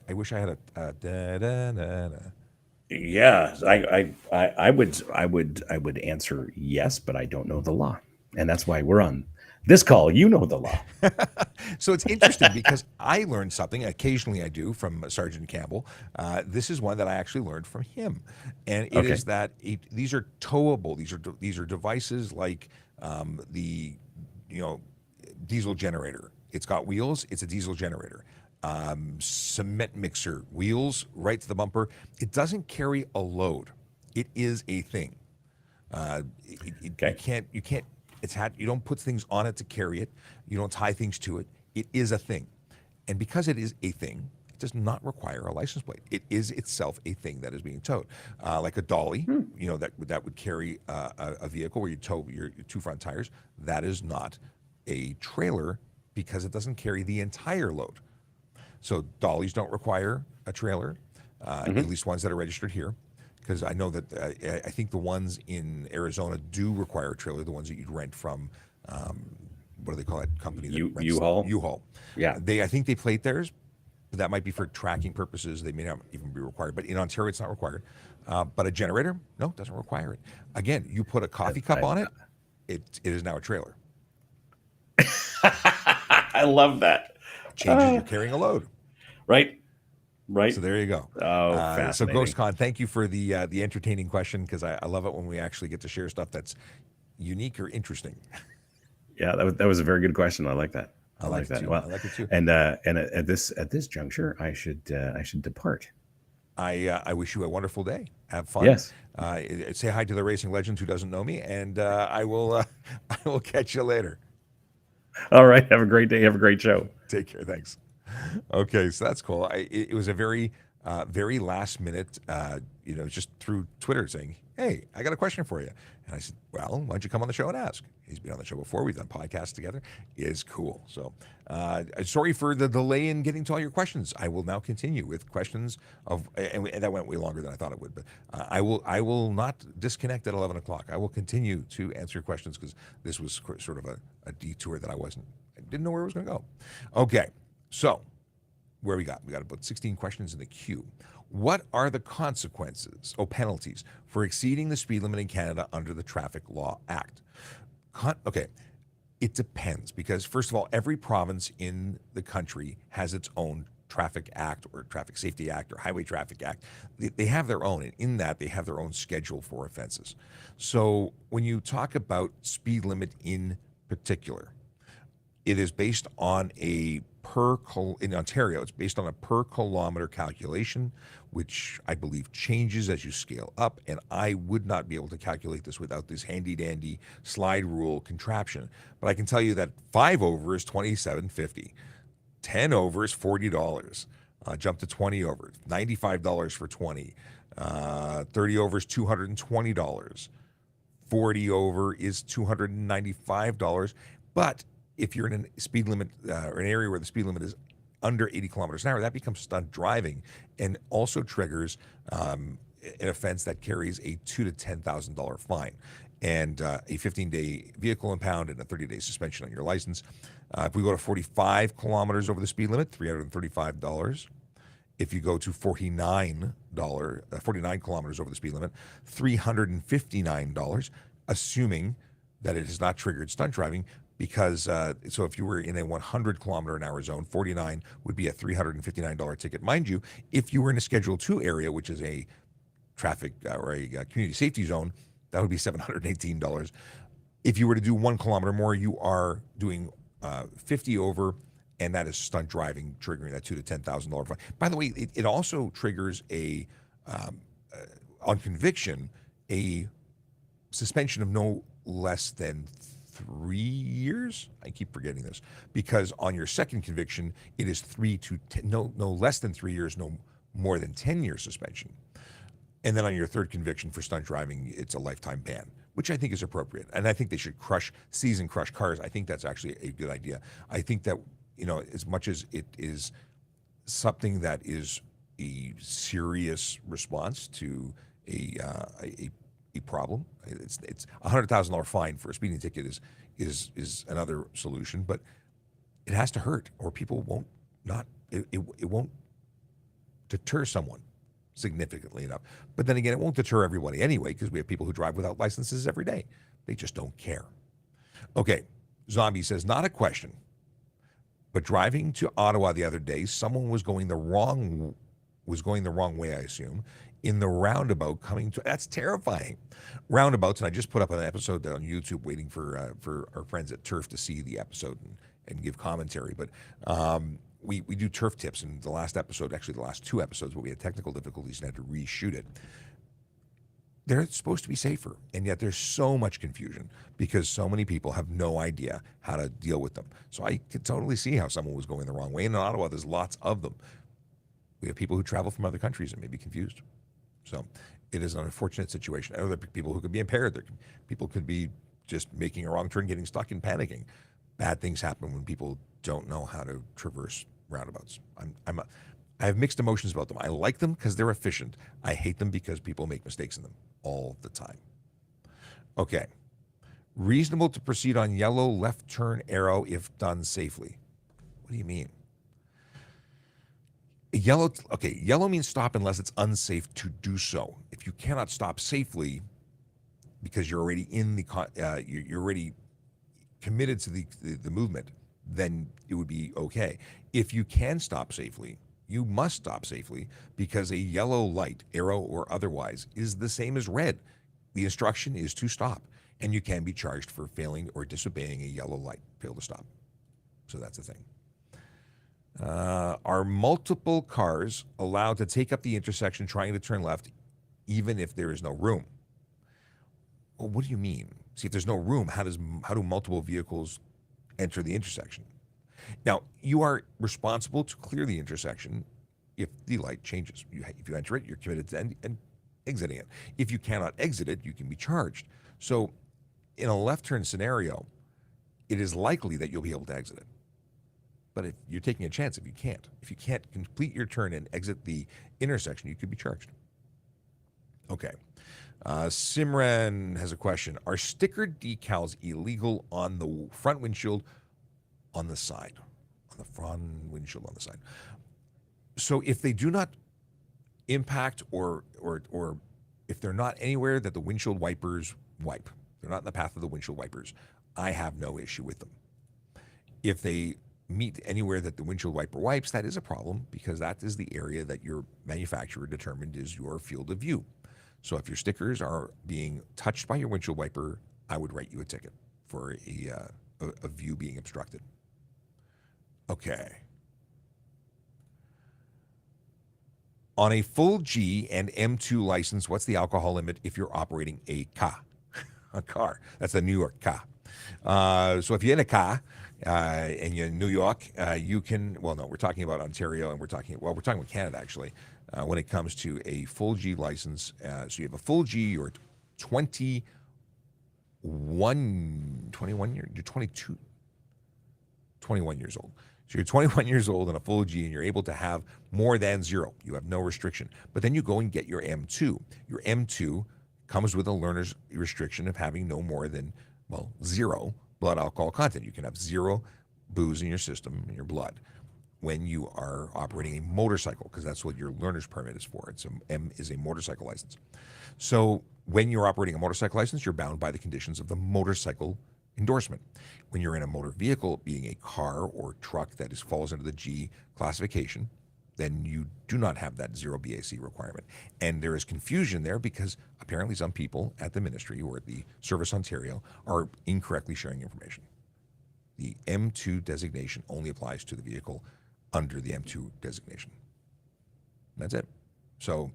I wish I had a da-da-da-da. Yeah, I would answer yes, but I don't know the law, and that's why we're on this call. You know the law. So it's interesting because I learned something. Occasionally I do from Sergeant Campbell. This is one that I actually learned from him, and it is that these are towable. These are devices like the diesel generator. It's got wheels. It's a diesel generator. Cement mixer, wheels right to the bumper. It doesn't carry a load. It is a thing. You can't. You don't put things on it to carry it. You don't tie things to it. It is a thing. And because it is a thing, it does not require a license plate. It is itself a thing that is being towed. Like a dolly, that would carry a vehicle where you tow your two front tires. That is not a trailer because it doesn't carry the entire load. So dollies don't require a trailer, at least ones that are registered here. Because I know that I think the ones in Arizona do require a trailer, the ones that you'd rent from, what do they call that company? U-Haul? U-Haul. Yeah. I think they plate theirs, but that might be for tracking purposes. They may not even be required. But in Ontario, it's not required. But a generator, no, doesn't require it. Again, you put a coffee cup on it, it is now a trailer. I love that. Changes you're carrying a load. Right. So there you go. Oh, so fascinating. GhostCon, thank you for the entertaining question, because I love it when we actually get to share stuff that's unique or interesting. Yeah, that was a very good question. I like that. I like that. Well, I like it too. And at this juncture, I should depart. I wish you a wonderful day. Have fun. Yes. Say hi to the racing legend who doesn't know me, and I will I will catch you later. All right. Have a great day. Have a great show. Take care. Thanks. Okay, so that's cool. It was a very last minute, just through Twitter saying, "Hey, I got a question for you." And I said, "Well, why don't you come on the show and ask?" He's been on the show before. We've done podcasts together. It is cool. So, sorry for the delay in getting to all your questions. I will now continue with questions and that went way longer than I thought it would. But I will not disconnect at 11 o'clock. I will continue to answer your questions because this was sort of a detour that I didn't know where it was going to go. Okay, so. Where we got about 16 questions in the queue. What are the penalties for exceeding the speed limit in Canada under the Traffic Law Act? Okay, it depends because first of all, every province in the country has its own Traffic Act or Traffic Safety Act or Highway Traffic Act. They have their own, and in that they have their own schedule for offenses. So when you talk about speed limit in particular, it is based on in Ontario, it's based on a per kilometer calculation, which I believe changes as you scale up. And I would not be able to calculate this without this handy dandy slide rule contraption. But I can tell you that 5 over is $27.50, 10 over is $40. Jump to 20 over, $95 for 20. 30 over is $220. 40 over is $295. But if you're in a speed limit or an area where the speed limit is under 80 kilometers an hour, that becomes stunt driving and also triggers an offense that carries a $2,000 to $10,000 fine and a 15-day vehicle impound and a 30-day suspension on your license. If we go to 45 kilometers over the speed limit, $335. If you go to 49 kilometers over the speed limit, $359, assuming that it has not triggered stunt driving. Because so if you were in a 100 kilometer an hour zone, 49 would be a $359 ticket. Mind you, if you were in a Schedule 2 area, which is a traffic or a community safety zone, that would be $718. If you were to do 1 kilometer more, you are doing 50 over, and that is stunt driving, triggering that $2,000 to $10,000 fine. By the way, it also triggers on conviction, a suspension of no less than 3 years. I keep forgetting this because on your second conviction, it is 3 to 10, no less than 3 years, no more than 10 years suspension. And then on your third conviction for stunt driving, it's a lifetime ban, which I think is appropriate. And I think they should seize and crush cars. I think that's actually a good idea. I think that, as much as it is something that is a serious response to a problem. It's $100,000 fine for a speeding ticket is another solution, but it has to hurt, or people it won't deter someone significantly enough. But then again, it won't deter everybody anyway, because we have people who drive without licenses every day. They just don't care. Okay, Zombie says, not a question, but driving to Ottawa the other day, someone was going the wrong way, I assume, in the roundabout that's terrifying. Roundabouts, and I just put up an episode on YouTube waiting for our friends at Turf to see the episode and give commentary. But we do turf tips in the last episode, actually the last 2 episodes, but we had technical difficulties and had to reshoot it. They're supposed to be safer, and yet there's so much confusion because so many people have no idea how to deal with them. So I could totally see how someone was going the wrong way. And in Ottawa, there's lots of them. We have people who travel from other countries and may be confused. So it is an unfortunate situation. Other people who could be impaired. People could be just making a wrong turn, getting stuck and panicking. Bad things happen when people don't know how to traverse roundabouts. I have mixed emotions about them. I like them because they're efficient. I hate them because people make mistakes in them all the time. Okay. Reasonable to proceed on yellow left turn arrow if done safely. What do you mean? Yellow means stop unless it's unsafe to do so. If you cannot stop safely because you're already you're already committed to the movement, then it would be okay. If you can stop safely, you must stop safely because a yellow light, arrow or otherwise, is the same as red. The instruction is to stop, and you can be charged for failing or disobeying a yellow light, fail to stop. So that's the thing. Are multiple cars allowed to take up the intersection trying to turn left even if there is no room? Well, what do you mean? See, if there's no room, how do multiple vehicles enter the intersection? Now, you are responsible to clear the intersection if the light changes. If you enter it, you're committed to and exiting it. If you cannot exit it, you can be charged. So in a left turn scenario, it is likely that you'll be able to exit it. But if you're taking a chance, if you can't complete your turn and exit the intersection, you could be charged. Okay. Simran has a question. Are sticker decals illegal on the front windshield on the side? On the front windshield on the side. So if they do not impact or if they're not anywhere that the windshield wipers wipe, they're not in the path of the windshield wipers, I have no issue with them. If they meet anywhere that the windshield wiper wipes, that is a problem because that is the area that your manufacturer determined is your field of view. So if your stickers are being touched by your windshield wiper, I would write you a ticket for a view being obstructed. Okay. On a full G and M2 license, what's the alcohol limit if you're operating a car? A car. That's a New York car. So if you're in a car and you're in New York, you can, well, no, we're talking about Ontario and we're talking about Canada actually, when it comes to a full G license. So you have a full G, you're 21 years, you're 21 years old. So you're 21 years old and a full G and you're able to have more than 0. You have no restriction. But then you go and get your M2. Your M2 comes with a learner's restriction of having no more than, 0 blood alcohol content. You can have 0 booze in your system, in your blood, when you are operating a motorcycle, because that's what your learner's permit is for. M is a motorcycle license. So when you're operating a motorcycle license, you're bound by the conditions of the motorcycle endorsement. When you're in a motor vehicle, being a car or truck that falls under the G classification, then you do not have that 0 BAC requirement. And there is confusion there because apparently some people at the ministry or at the Service Ontario are incorrectly sharing information. The M2 designation only applies to the vehicle under the M2 designation. That's it. So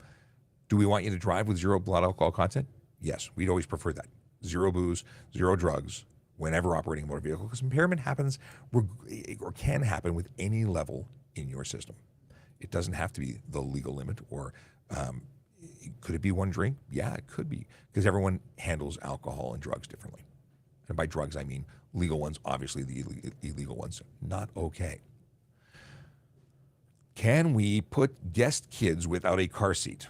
do we want you to drive with 0 blood alcohol content? Yes, we'd always prefer that. 0 booze, 0 drugs, whenever operating a motor vehicle, because impairment happens or can happen with any level in your system. It doesn't have to be the legal limit, or could it be 1 drink? Yeah, it could be, because everyone handles alcohol and drugs differently. And by drugs, I mean legal ones, obviously the illegal ones, not okay. Can we put guest kids without a car seat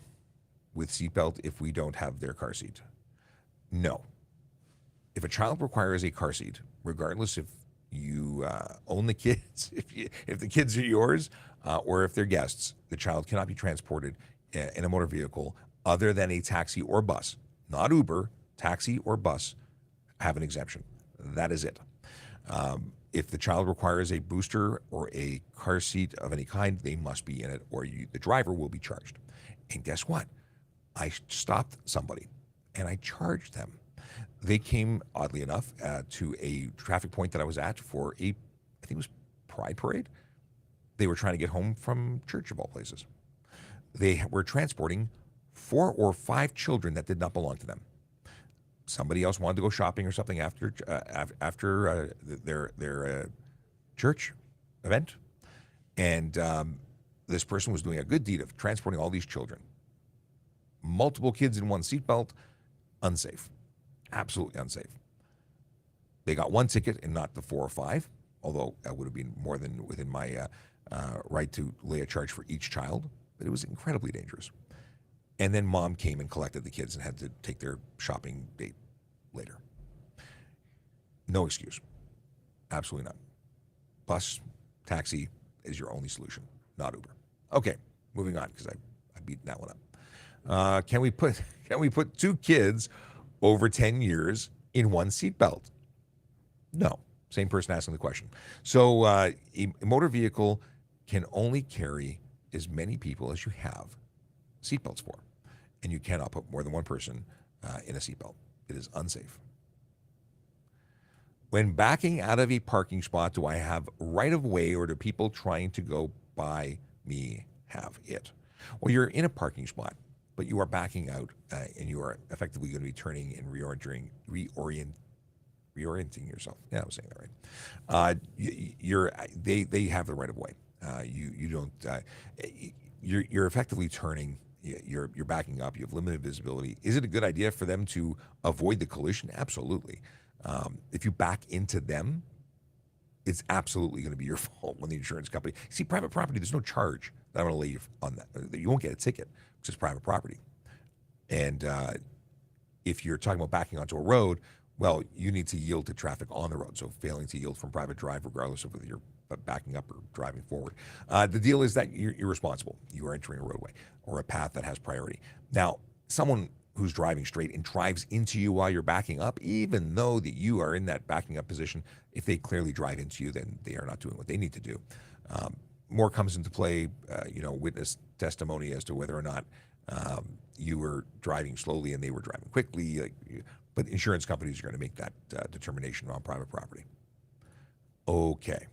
with seatbelt if we don't have their car seat? No. If a child requires a car seat, regardless if you own the kids, if the kids are yours, or if they're guests, the child cannot be transported in a motor vehicle other than a taxi or bus. Not Uber, taxi or bus have an exemption. That is it. If the child requires a booster or a car seat of any kind, they must be in it, or the driver will be charged. And guess what? I stopped somebody and I charged them. They came, oddly enough, to a traffic point that I was at for I think it was Pride Parade. They were trying to get home from church, of all places. They were transporting 4 or 5 children that did not belong to them. Somebody else wanted to go shopping or something after their church event, and this person was doing a good deed of transporting all these children. Multiple kids in one seatbelt, unsafe. Absolutely unsafe. They got 1 ticket and not the 4 or 5, although that would have been more than within my right to lay a charge for each child, but it was incredibly dangerous. And then mom came and collected the kids and had to take their shopping date later. No excuse. Absolutely not. Bus, taxi is your only solution, not Uber. Okay, moving on, because I beat that one up. Can we put 2 kids over 10 years in one seatbelt? No. Same person asking the question. So a motor vehicle can only carry as many people as you have seatbelts for, and you cannot put more than 1 person in a seatbelt. It is unsafe. When backing out of a parking spot, do I have right of way, or do people trying to go by me have it? Well, you're in a parking spot, but you are backing out, and you are effectively going to be turning and reorienting yourself. Yeah, I was saying that right. They have the right of way. You don't. You're effectively turning. You're backing up. You have limited visibility. Is it a good idea for them to avoid the collision? Absolutely. If you back into them, it's absolutely going to be your fault when the insurance company. See, private property, there's no charge that I'm going to lay you on that. You won't get a ticket, which is private property. And if you're talking about backing onto a road, well, you need to yield to traffic on the road. So failing to yield from private drive, regardless of whether you're backing up or driving forward. The deal is that you're responsible. You are entering a roadway or a path that has priority. Now, someone who's driving straight and drives into you while you're backing up, even though that you are in that backing up position, if they clearly drive into you, then they are not doing what they need to do. More comes into play, witness testimony as to whether or not you were driving slowly and they were driving quickly. But insurance companies are going to make that determination on private property. Okay.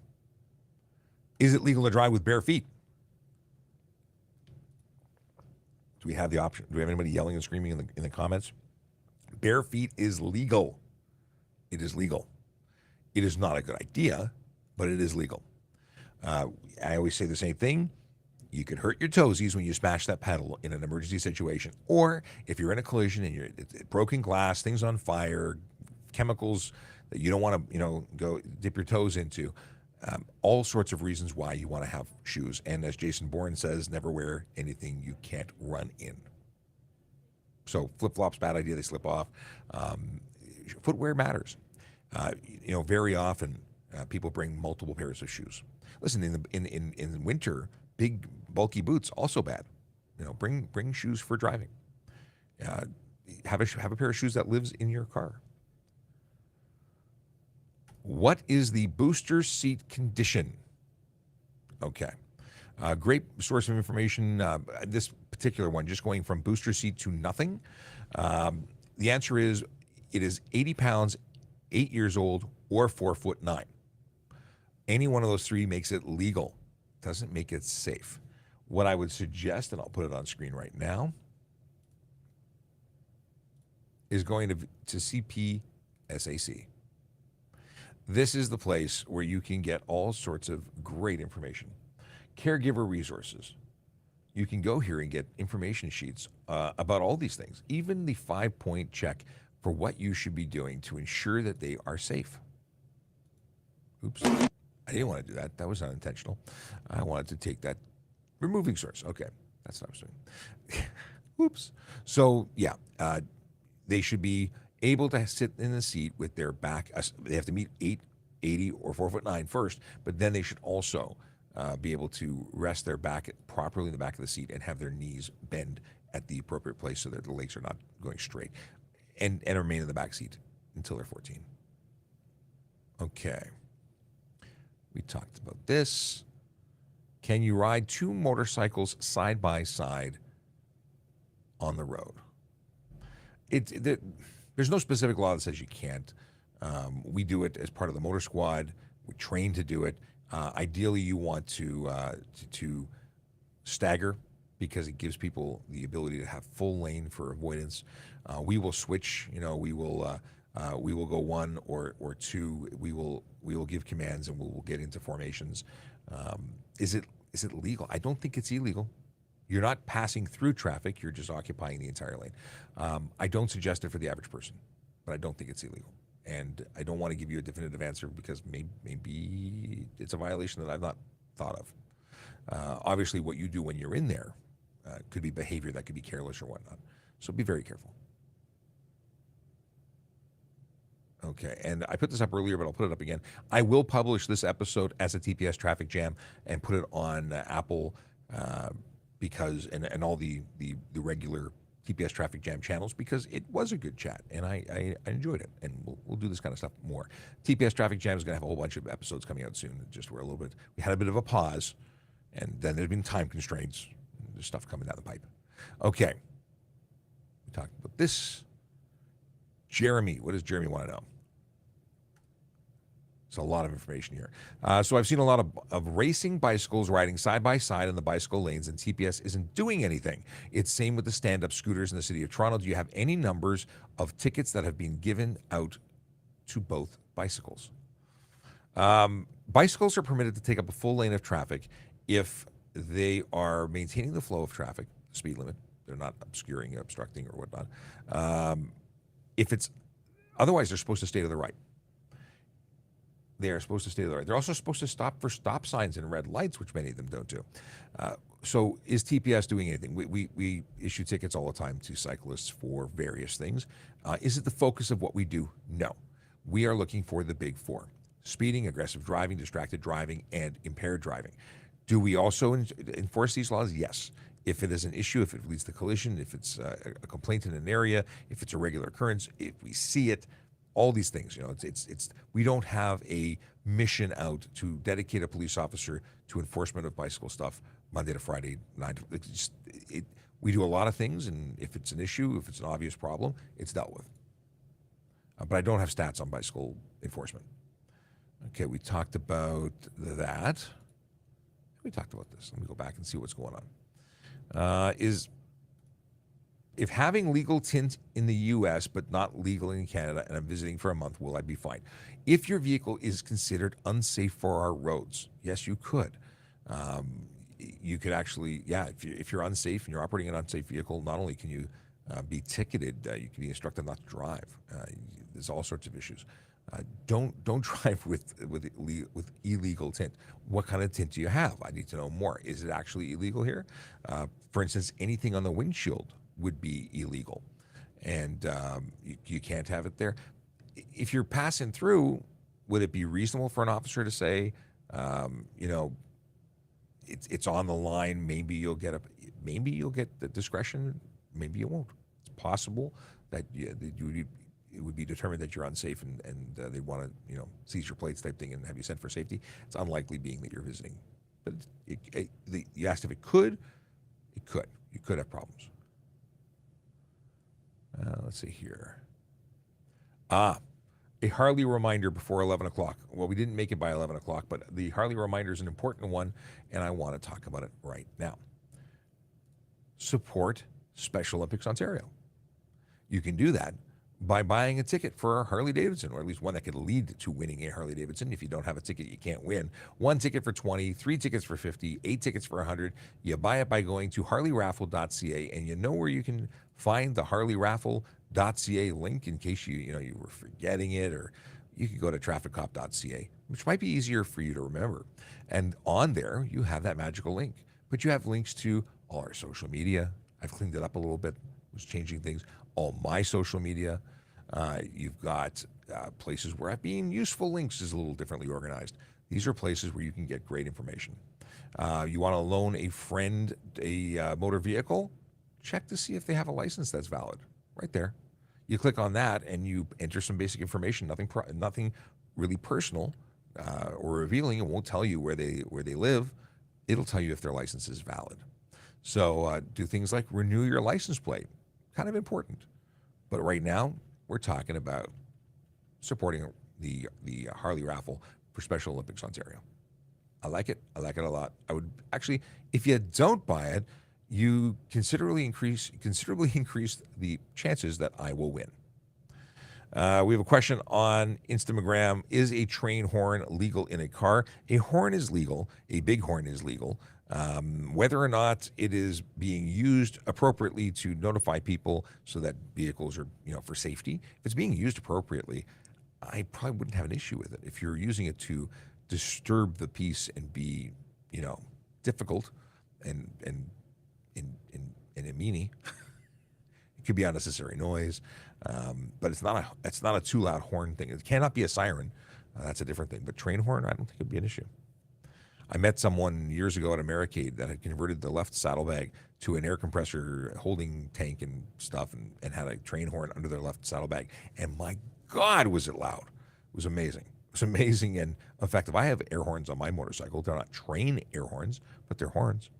Is it legal to drive with bare feet? Do we have the option? Do we have anybody yelling and screaming in the comments? Bare feet is legal. It is legal. It is not a good idea, but it is legal. I always say the same thing. You could hurt your toesies when you smash that pedal in an emergency situation. Or if you're in a collision and you're broken glass, things on fire, chemicals that you don't want to, go dip your toes into. All sorts of reasons why you want to have shoes. And as Jason Bourne says, never wear anything you can't run in. So flip-flops, bad idea, they slip off. Footwear matters. Very often people bring multiple pairs of shoes. Listen, in winter, big bulky boots also bad. Bring shoes for driving. Have a pair of shoes that lives in your car. What is the booster seat condition? Okay. Great source of information. This particular one, just going from booster seat to nothing. The answer is it is 80 pounds, 8 years old, or 4'9". Any one of those three makes it legal. Doesn't make it safe. What I would suggest, and I'll put it on screen right now, is going to CPSAC. This is the place where you can get all sorts of great information. Caregiver resources. You can go here and get information sheets about all these things, even the 5-point check for what you should be doing to ensure that they are safe. Oops, I didn't want to do that. That was unintentional. I wanted to take that. Removing source. Okay, that's what I was doing. Oops. So, yeah, they should be able to sit in the seat with their back. They have to meet 8'80" or 4'9" first, but then they should also be able to rest their back properly in the back of the seat and have their knees bend at the appropriate place so that the legs are not going straight, and remain in the back seat until they're 14. Okay. We talked about this. Can you ride two motorcycles side by side on the road? There's no specific law that says you can't. We do it as part of the motor squad. We train to do it. Ideally, you want to stagger because it gives people the ability to have full lane for avoidance. We will switch. We will go one or two. We will give commands and we'll get into formations. Is it legal? I don't think it's illegal. You're not passing through traffic. You're just occupying the entire lane. I don't suggest it for the average person, but I don't think it's illegal. And I don't want to give you a definitive answer because maybe it's a violation that I've not thought of. Obviously, what you do when you're in there could be behavior that could be careless or whatnot. So be very careful. Okay, and I put this up earlier, but I'll put it up again. I will publish this episode as a TPS Traffic Jam and put it on Apple because and all the regular TPS Traffic Jam channels because it was a good chat and I enjoyed it, and we'll do this kind of stuff more. TPS Traffic Jam is going to have a whole bunch of episodes coming out soon. Just we had a bit of a pause, and then there's been time constraints. There's stuff coming down the pipe. Okay, we talked about this. Jeremy, what does Jeremy want to know? It's a lot of information here. So I've seen a lot of racing bicycles riding side by side in the bicycle lanes, and TPS isn't doing anything. It's same with the stand-up scooters in the city of Toronto. Do you have any numbers of tickets that have been given out to both bicycles? Bicycles are permitted to take up a full lane of traffic if they are maintaining the flow of traffic, speed limit. They're not obscuring, obstructing, or whatnot. If it's otherwise, they're supposed to stay to the right. They are supposed to stay to the right. They're also supposed to stop for stop signs and red lights, which many of them don't do. So is TPS doing anything? We issue tickets all the time to cyclists for various things. Is it the focus of what we do? No. We are looking for the big four: speeding, aggressive driving, distracted driving, and impaired driving. Do we also enforce these laws? Yes. If it is an issue, if it leads to collision, if it's a complaint in an area, if it's a regular occurrence, if we see it, all these things, it's we don't have a mission out to dedicate a police officer to enforcement of bicycle stuff Monday to Friday, 9 to, we do a lot of things, and if it's an issue, if it's an obvious problem, it's dealt with. But I don't have stats on bicycle enforcement. Okay, we talked about that. We talked about this. Let me go back and see what's going on. If having legal tint in the U.S. but not legal in Canada, and I'm visiting for a month, will I be fine? If your vehicle is considered unsafe for our roads, yes, you could. You could actually, if you're unsafe and you're operating an unsafe vehicle, not only can you be ticketed, you can be instructed not to drive. There's all sorts of issues. Don't drive with illegal tint. What kind of tint do you have? I need to know more. Is it actually illegal here? For instance, anything on the windshield would be illegal, and you can't have it there. If you're passing through, would it be reasonable for an officer to say, it's on the line? Maybe you'll get the discretion. Maybe you won't. It's possible that it would be determined that you're unsafe, and they want to seize your plates type thing and have you sent for safety. It's unlikely, being that you're visiting. But you asked if it could. It could. You could have problems. Let's see here. A Harley reminder before 11 o'clock. Well, we didn't make it by 11 o'clock, but the Harley reminder is an important one, and I want to talk about it right now. Support Special Olympics Ontario. You can do that by buying a ticket for a Harley Davidson, or at least one that could lead to winning a Harley Davidson. If you don't have a ticket, you can't win. 1 ticket for 20, 3 tickets for 50, 8 tickets for 100. You buy it by going to harleyraffle.ca, and you know where you can find the harleyraffle.ca link in case you were forgetting it, or you could go to trafficcop.ca, which might be easier for you to remember. And on there, you have that magical link. But you have links to all our social media. I've cleaned it up a little bit, was changing things. All my social media. You've got places where being useful links is a little differently organized. These are places where you can get great information. You want to loan a friend a motor vehicle? Check to see if they have a license that's valid. Right there. You click on that and you enter some basic information. Nothing really personal or revealing. It won't tell you where they live. It'll tell you if their license is valid. So do things like renew your license plate. Kind of important. But right now, we're talking about supporting the Harley raffle for Special Olympics Ontario. I like it. I like it a lot. I would actually, if you don't buy it, you considerably increase the chances that I will win. We have a question on Instagram. Is a train horn legal in a car? A horn is legal. A big horn is legal. Whether or not it is being used appropriately to notify people so that vehicles are, for safety, if it's being used appropriately, I probably wouldn't have an issue with it. If you're using it to disturb the peace and be, difficult and a meanie, it could be unnecessary noise. But it's not a too loud horn thing. It cannot be a siren. That's a different thing. But train horn, I don't think it'd be an issue. I met someone years ago at Americade that had converted the left saddlebag to an air compressor holding tank and stuff, and had a train horn under their left saddlebag. And my God, was it loud. It was amazing. It was amazing and effective. I have air horns on my motorcycle. They're not train air horns, but they're horns.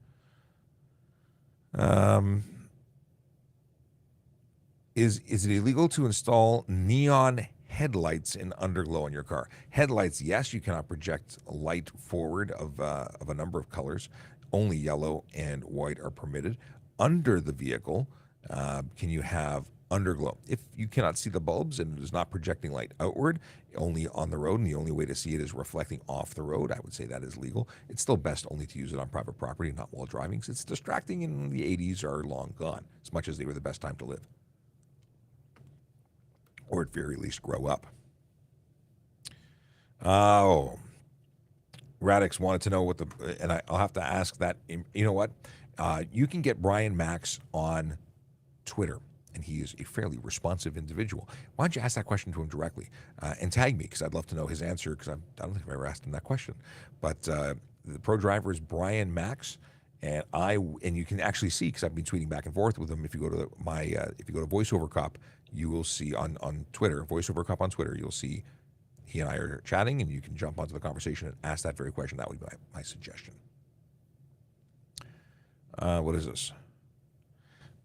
Is it illegal to install neon headlights and underglow in your car. Headlights, yes, you cannot project light forward of a number of colors. Only yellow and white are permitted. Under the vehicle, can you have underglow? If you cannot see the bulbs and it is not projecting light outward, only on the road, and the only way to see it is reflecting off the road, I would say that is legal. It's still best only to use it on private property, not while driving, because it's distracting, and the 80s are long gone, as much as they were the best time to live. Or at very least grow up. Oh, Radix wanted to know what and I'll have to ask that. You know what? You can get Brian Max on Twitter, and he is a fairly responsive individual. Why don't you ask that question to him directly and tag me, because I'd love to know his answer, because I don't think I've ever asked him that question. But the pro driver is Brian Max, and you can actually see, because I've been tweeting back and forth with him. If you go to if you go to VoiceOver Cop, you will see on Twitter, VoiceOver Cop on Twitter, you'll see he and I are chatting, and you can jump onto the conversation and ask that very question. That would be my suggestion. What is this?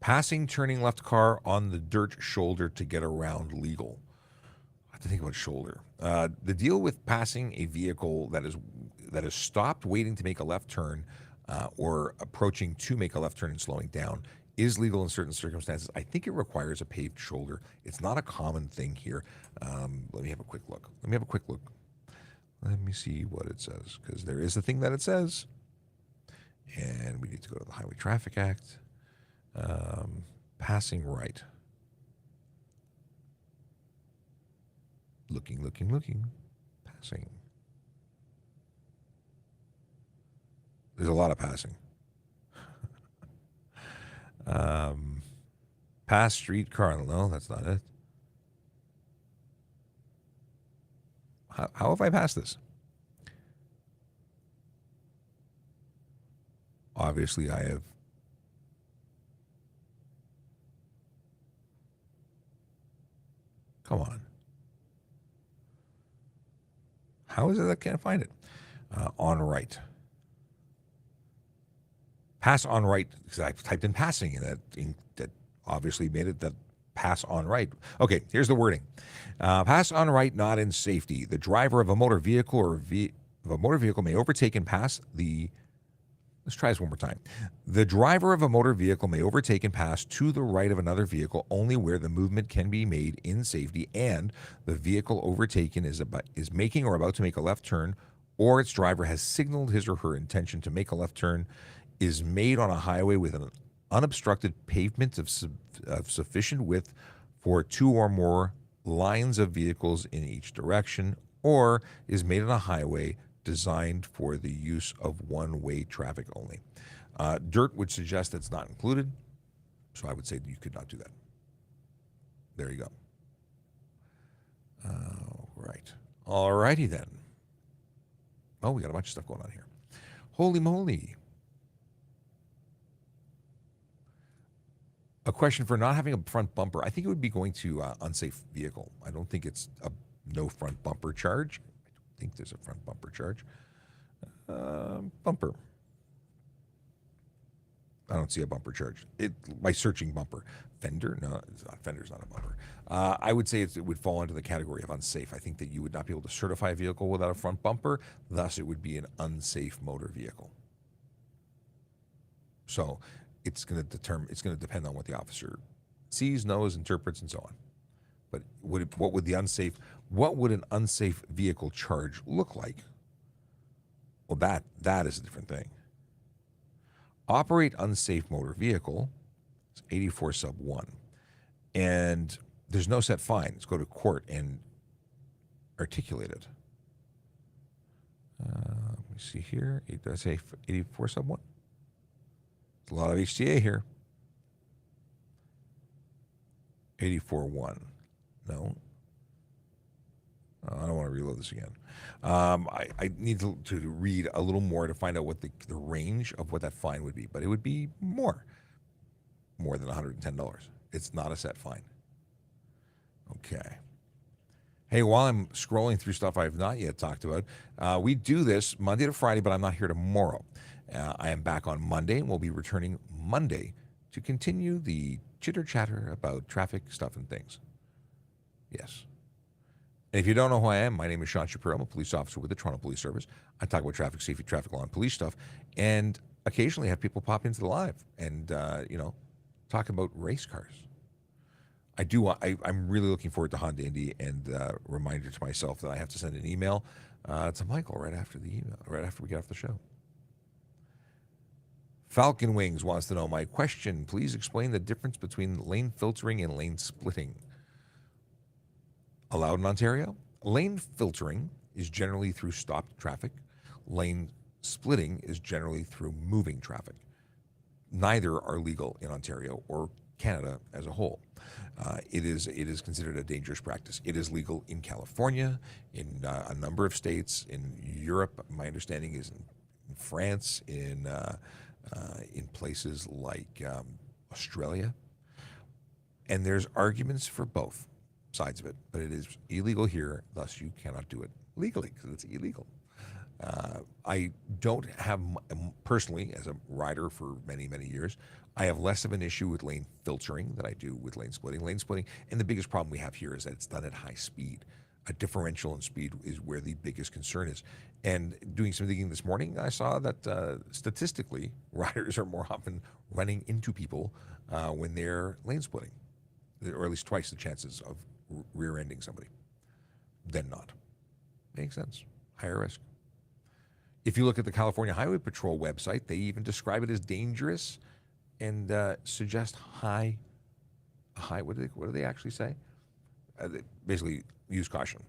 Passing turning left car on the dirt shoulder to get around legal. I have to think about shoulder. The deal with passing a vehicle that is stopped waiting to make a left turn or approaching to make a left turn and slowing down is legal in certain circumstances. I think it requires a paved shoulder. It's not a common thing here. Let me have a quick look. Let me see what it says, because there is a thing that it says. And we need to go to the Highway Traffic Act. Passing right. Looking. Passing. There's a lot of passing. Pass street car. No, that's not it. How have I passed this? Obviously, I have. Come on. How is it I can't find it? On right. Pass on right, because I typed in passing, and that obviously made it that pass on right. Okay, here's the wording. Pass on right, not in safety. The driver of a motor vehicle may overtake and pass the... Let's try this one more time. The driver of a motor vehicle may overtake and pass to the right of another vehicle only where the movement can be made in safety and the vehicle overtaken is making or about to make a left turn, or its driver has signaled his or her intention to make a left turn, is made on a highway with an unobstructed pavement of sufficient width for 2 or more lines of vehicles in each direction, or is made on a highway designed for the use of one-way traffic only. Dirt would suggest that's not included, so I would say you could not do that. There you go. Right. All righty then. Oh, we got a bunch of stuff going on here. Holy moly. A question for not having a front bumper. I think it would be going to unsafe vehicle. I don't think it's a no front bumper charge. I think there's a front bumper charge. Bumper. I don't see a bumper charge. By searching bumper. Fender? No, it's not. Fender's not a bumper. I would say it would fall into the category of unsafe. I think that you would not be able to certify a vehicle without a front bumper. Thus, it would be an unsafe motor vehicle. So it's going to depend on what the officer sees, knows, interprets, and so on. But what would an unsafe vehicle charge look like? Well, that is a different thing. Operate unsafe motor vehicle, it's 84 sub 1. And there's no set fine. Let's go to court and articulate it. Let me see here. Did I say 84 sub 1? There's a lot of HTA here. 84.1. No. I don't want to reload this again. I need to read a little more to find out what the range of what that fine would be. But it would be more than $110. It's not a set fine. Okay. Hey, while I'm scrolling through stuff I have not yet talked about, we do this Monday to Friday, but I'm not here tomorrow. I am back on Monday, and we'll be returning Monday to continue the chitter-chatter about traffic stuff and things. Yes. And if you don't know who I am, my name is Sean Shapiro. I'm a police officer with the Toronto Police Service. I talk about traffic safety, traffic law, and police stuff, and occasionally have people pop into the live and talk about race cars. I'm really looking forward to Honda Indy, and reminder to myself that I have to send an email to Michael right after we get off the show. Falcon Wings wants to know my question. Please explain the difference between lane filtering and lane splitting. Allowed in Ontario? Lane filtering is generally through stopped traffic. Lane splitting is generally through moving traffic. Neither are legal in Ontario or Canada as a whole. It is considered a dangerous practice. It is legal in California, in a number of states, in Europe. My understanding is in France, in places like Australia. And there's arguments for both sides of it, but it is illegal here, thus you cannot do it legally because it's illegal. I don't have, personally, as a rider for many, many years, I have less of an issue with lane filtering than I do with lane splitting. Lane splitting, and the biggest problem we have here is that it's done at high speed. A differential in speed is where the biggest concern is. And doing some digging this morning, I saw that statistically, riders are more often running into people when they're lane splitting, or at least twice the chances of rear-ending somebody than not. Makes sense. Higher risk. If you look at the California Highway Patrol website, they even describe it as dangerous and suggest high. What do they actually say? They basically use caution.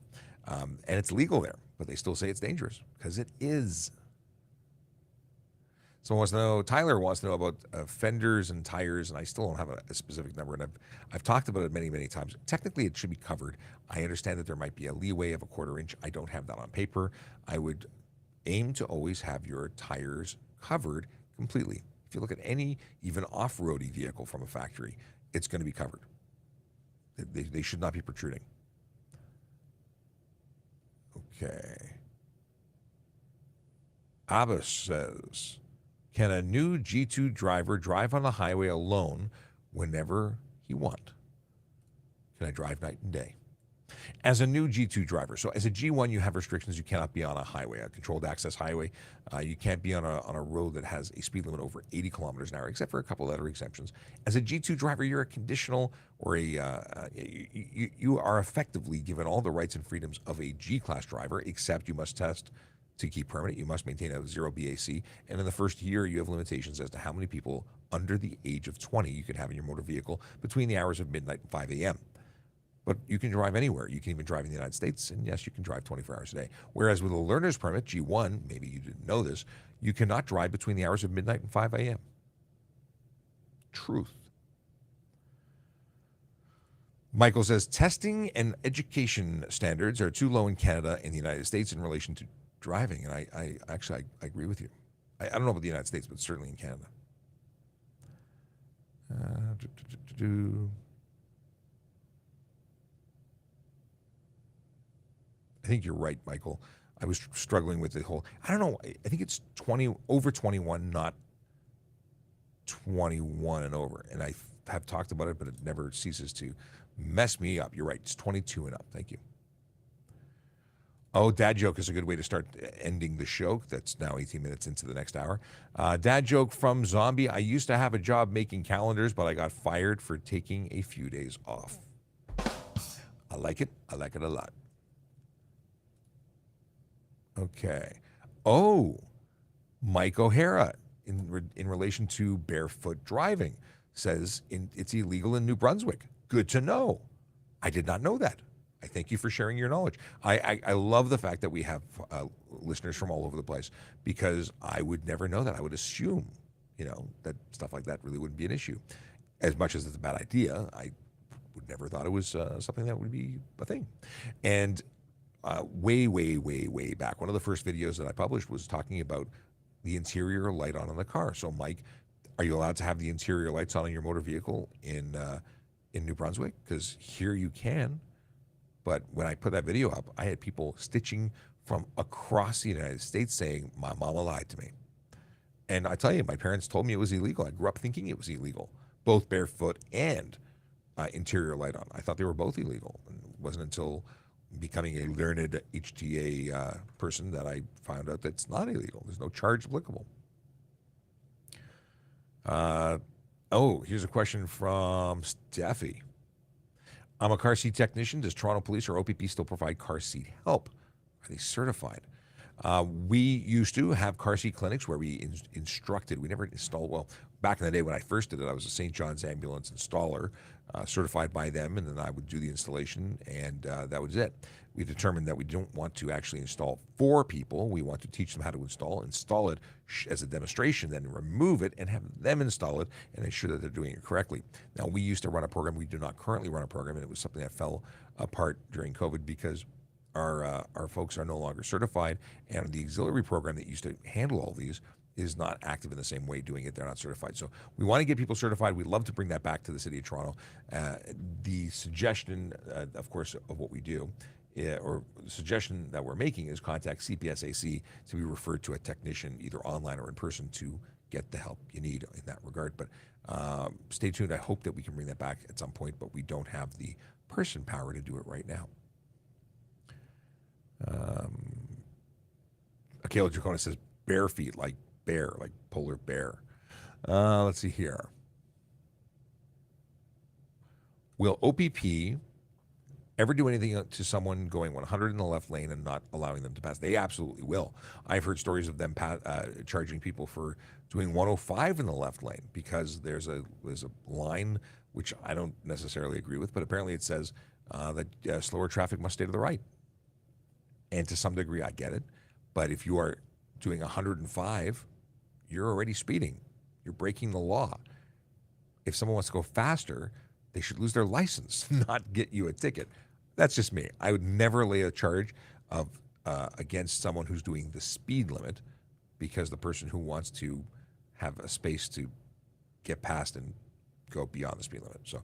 And it's legal there, but they still say it's dangerous because it is. Someone wants to know, Tyler wants to know about fenders and tires, and I still don't have a specific number, and I've talked about it many, many times. Technically, it should be covered. I understand that there might be a leeway of a quarter inch. I don't have that on paper. I would aim to always have your tires covered completely. If you look at any even off-roady vehicle from a factory, it's going to be covered. They should not be protruding. Okay. Abbas says, can a new G2 driver drive on the highway alone whenever he wants? Can I drive night and day? As a new G2 driver, so as a G1, you have restrictions. You cannot be on a highway, a controlled access highway. You can't be on a road that has a speed limit over 80 kilometers an hour, except for a couple other exemptions. As a G2 driver, you're a conditional, or you are effectively given all the rights and freedoms of a G-class driver, except you must test to keep permanent. You must maintain a 0 BAC, and in the first year, you have limitations as to how many people under the age of 20 you can have in your motor vehicle between the hours of midnight and 5 a.m. But you can drive anywhere. You can even drive in the United States, and yes, you can drive 24 hours a day. Whereas with a learner's permit, G1, maybe you didn't know this, you cannot drive between the hours of midnight and 5 a.m. Truth. Michael says, testing and education standards are too low in Canada and the United States in relation to driving. And I agree with you. I don't know about the United States, but certainly in Canada. I think you're right, Michael. I was struggling with the whole, I don't know, I think it's 20, over 21, not 21 and over. And I have talked about it, but it never ceases to mess me up. You're right, it's 22 and up. Thank you. Oh, dad joke is a good way to start ending the show. That's now 18 minutes into the next hour. Dad joke from Zombie. I used to have a job making calendars, but I got fired for taking a few days off. I like it. I like it a lot. Okay. Oh, Mike O'Hara, in relation to barefoot driving, says it's illegal in New Brunswick. Good to know. I did not know that. I thank you for sharing your knowledge. I love the fact that we have listeners from all over the place, because I would never know that. I would assume, that stuff like that really wouldn't be an issue. As much as it's a bad idea, I would never thought it was something that would be a thing. And way back, one of the first videos that I published was talking about the interior light on in the car. So, Mike, are you allowed to have the interior lights on in your motor vehicle in New Brunswick? Because here you can. But when I put that video up, I had people stitching from across the United States saying, my mama lied to me. And I tell you, my parents told me it was illegal. I grew up thinking it was illegal, both barefoot and interior light on. I thought they were both illegal. And it wasn't until becoming a learned HTA person that I found out that's not illegal. There's no charge applicable. Here's a question from Steffi. I'm a car seat technician. Does Toronto Police or OPP still provide car seat help? Are they certified? We used to have car seat clinics where we instructed. We never installed. Well, back in the day when I first did it, I was a St. John's ambulance installer, certified by them, and then I would do the installation, and that was it. We determined that we don't want to actually install for people. We want to teach them how to install it as a demonstration, then remove it and have them install it and ensure that they're doing it correctly. Now, we used to run a program. We do not currently run a program, and it was something that fell apart during COVID because our folks are no longer certified, and the auxiliary program that used to handle all these is not active in the same way doing it. They're not certified. So we want to get people certified. We'd love to bring that back to the City of Toronto. The suggestion, of course, of what we do, or the suggestion that we're making is contact CPSAC to be referred to a technician, either online or in person, to get the help you need in that regard. But stay tuned. I hope that we can bring that back at some point, but we don't have the person power to do it right now. Akela Dracona says bare feet, like bear, like polar bear. Let's see here. Will OPP ever do anything to someone going 100 in the left lane and not allowing them to pass? They absolutely will. I've heard stories of them charging people for doing 105 in the left lane because there's a line which I don't necessarily agree with, but apparently it says that slower traffic must stay to the right. And to some degree, I get it. But if you are doing 105, you're already speeding. You're breaking the law. If someone wants to go faster, they should lose their license, not get you a ticket. That's just me. I would never lay a charge of against someone who's doing the speed limit because the person who wants to have a space to get past and go beyond the speed limit. So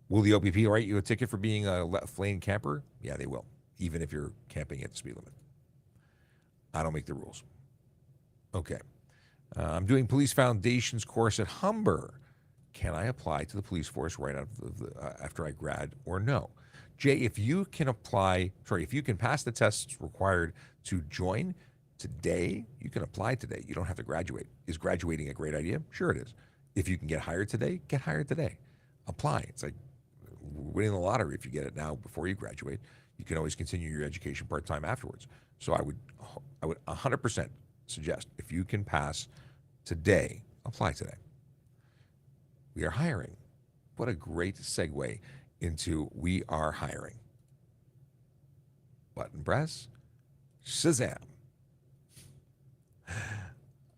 will the OPP write you a ticket for being a left lane camper? Yeah, they will, even if you're camping at the speed limit. I don't make the rules. Okay. I'm doing Police Foundations course at Humber. Can I apply to the police force right after I grad or no? Jay, if you can pass the tests required to join today, you can apply today. You don't have to graduate. Is graduating a great idea? Sure it is. If you can get hired today, get hired today. Apply. It's like winning the lottery if you get it now before you graduate. You can always continue your education part-time afterwards. So I would 100% suggest if you can pass today, apply today. We are hiring. What a great segue into we are hiring. Button press. Shazam.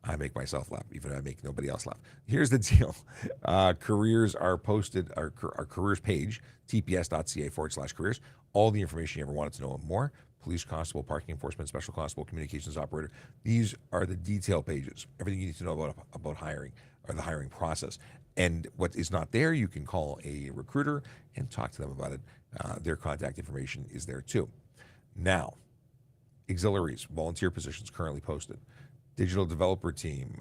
I make myself laugh, even if I make nobody else laugh. Here's the deal. Careers are posted, our careers page, tps.ca/careers. All the information you ever wanted to know and more. Police constable, parking enforcement, special constable, communications operator. These are the detail pages. Everything you need to know about hiring or the hiring process. And what is not there, you can call a recruiter and talk to them about it. Their contact information is there too. Now, auxiliaries, volunteer positions currently posted. Digital developer team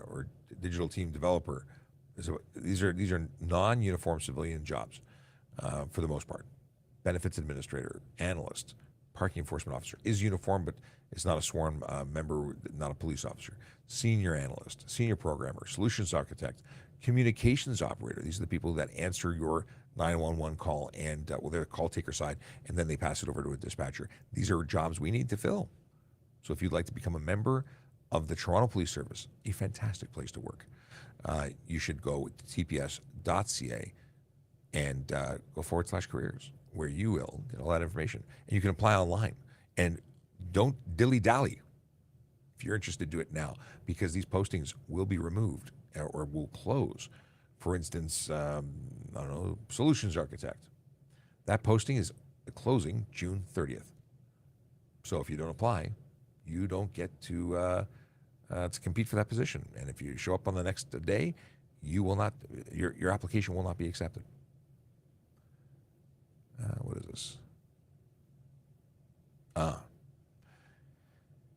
or digital team developer. So these are non-uniform civilian jobs for the most part. Benefits administrator, analyst, parking enforcement officer is uniform, but it's not a sworn member, not a police officer. Senior analyst, senior programmer, solutions architect, communications operator. These are the people that answer your 911 call and they're the call taker side, and then they pass it over to a dispatcher. These are jobs we need to fill. So if you'd like to become a member of the Toronto Police Service, a fantastic place to work, you should go to tps.ca and go /careers, where you will get all that information. And you can apply online. And don't dilly-dally. If you're interested, do it now, because these postings will be removed or will close. For instance, solutions architect. That posting is closing June 30th. So if you don't apply, you don't get to compete for that position. And if you show up on the next day, you will not. Your application will not be accepted. What is this?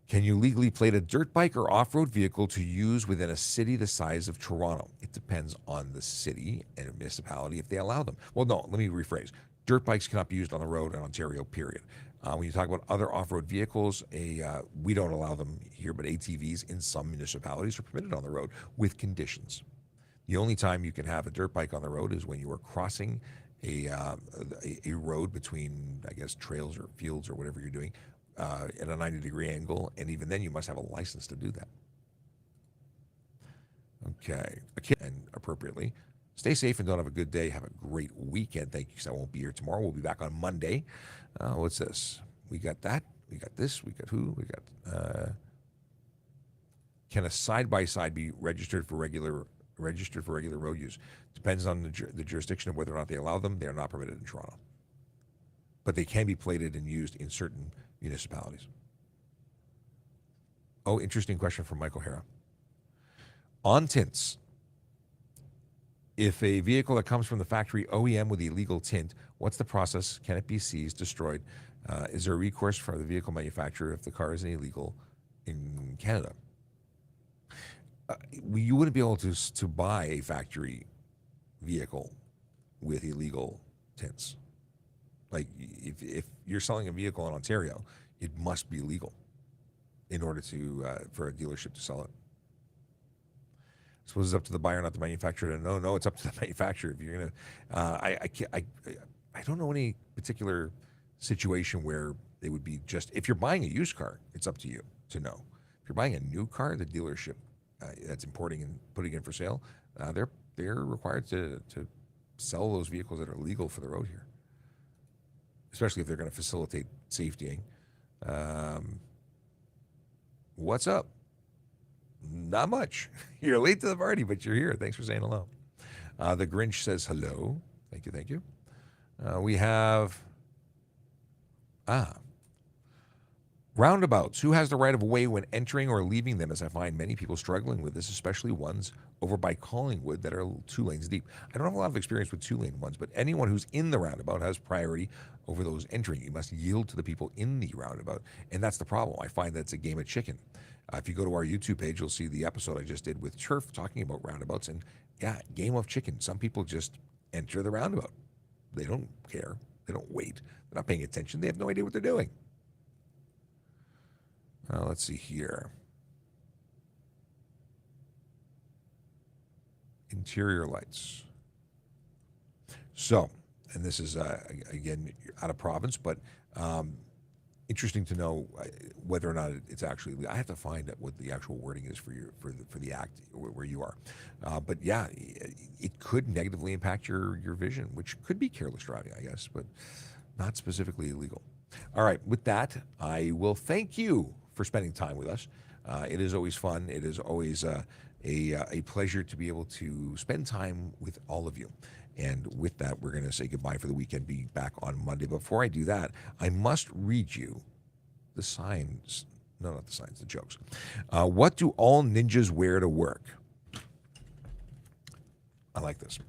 Can you legally plate a dirt bike or off-road vehicle to use within a city the size of Toronto? It depends on the city and municipality if they allow them. Well, no, let me rephrase. Dirt bikes cannot be used on the road in Ontario, period. When you talk about other off-road vehicles, we don't allow them here, but ATVs in some municipalities are permitted on the road with conditions. The only time you can have a dirt bike on the road is when you are crossing a road between, I guess, trails or fields or whatever you're doing at a 90-degree angle, and even then you must have a license to do that. Okay, and appropriately. Stay safe and don't have a good day. Have a great weekend. Thank you, because I won't be here tomorrow. We'll be back on Monday. What's this? We got that. We got this. We got who? We got. Can a side-by-side be registered for regular road use? Depends on the jurisdiction of whether or not they allow them. They are not permitted in Toronto, but they can be plated and used in certain municipalities. Oh, interesting question from Michael Hara. On tints, if a vehicle that comes from the factory OEM with illegal tint, what's the process? Can it be seized, destroyed? Is there a recourse for the vehicle manufacturer if the car is illegal in Canada? You wouldn't be able to buy a factory vehicle with illegal tints. Like if you're selling a vehicle in Ontario, it must be legal in order to for a dealership to sell it. I suppose it's up to the buyer, not the manufacturer. No, it's up to the manufacturer. If you're gonna, I don't know any particular situation where they would be just. If you're buying a used car, it's up to you to know. If you're buying a new car, the dealership that's importing and putting in for sale, they're required to sell those vehicles that are legal for the road here, especially if they're going to facilitate safetying. What's up? Not much. You're late to the party, but you're here. Thanks for saying hello. The Grinch says hello. Thank you. We have roundabouts. Who has the right of way when entering or leaving them? As I find many people struggling with this, especially ones over by Collingwood that are 2 lanes deep. I don't have a lot of experience with 2-lane ones, but anyone who's in the roundabout has priority over those entering. You must yield to the people in the roundabout, and that's the problem. I find that it's a game of chicken. If you go to our YouTube page, you'll see the episode I just did with Turf talking about roundabouts, and yeah, game of chicken. Some people just enter the roundabout. They don't care. They don't wait. They're not paying attention. They have no idea what they're doing. Let's see here. Interior lights. So, and this is, again, out of province, but interesting to know whether or not it's actually. I have to find out what the actual wording is for the act where you are. But yeah, it could negatively impact your vision, which could be careless driving, I guess, but not specifically illegal. All right, with that, I will thank you for spending time with us. It is always fun. It is always a pleasure to be able to spend time with all of you. And with that, we're going to say goodbye for the weekend, be back on Monday. Before I do that, I must read you the signs. No, not the signs, the jokes. What do all ninjas wear to work? I like this.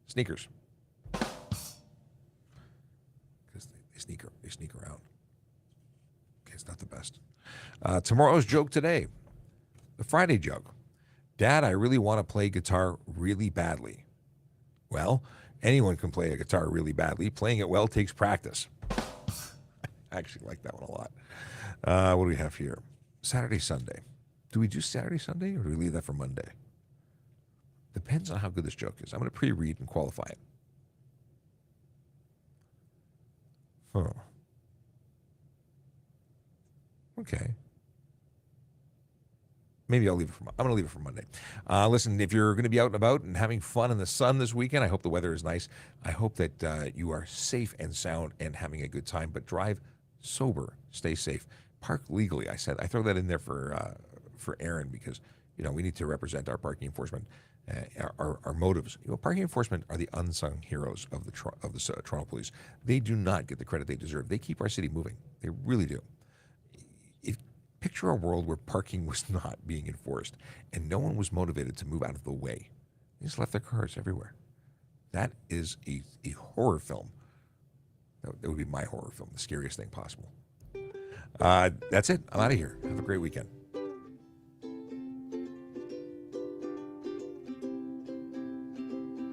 Sneakers. Because they sneak around. Okay, it's not the best. Tomorrow's joke today. The Friday joke. Dad, I really want to play guitar really badly. Well, anyone can play a guitar really badly. Playing it well takes practice. I actually like that one a lot. What do we have here? Saturday, Sunday. Do we do Saturday, Sunday, or do we leave that for Monday? Depends on how good this joke is. I'm going to pre-read and qualify it. Huh. Okay. Maybe I'm going to leave it for Monday. Listen, if you're going to be out and about and having fun in the sun this weekend, I hope the weather is nice. I hope that you are safe and sound and having a good time, but drive sober, stay safe, park legally. I throw that in there for Aaron because, we need to represent our parking enforcement, our motives. Parking enforcement are the unsung heroes of the Toronto Police. They do not get the credit they deserve. They keep our city moving. They really do. Picture a world where parking was not being enforced and no one was motivated to move out of the way. They just left their cars everywhere. That is a horror film. That would be my horror film, the scariest thing possible. That's it. I'm out of here. Have a great weekend.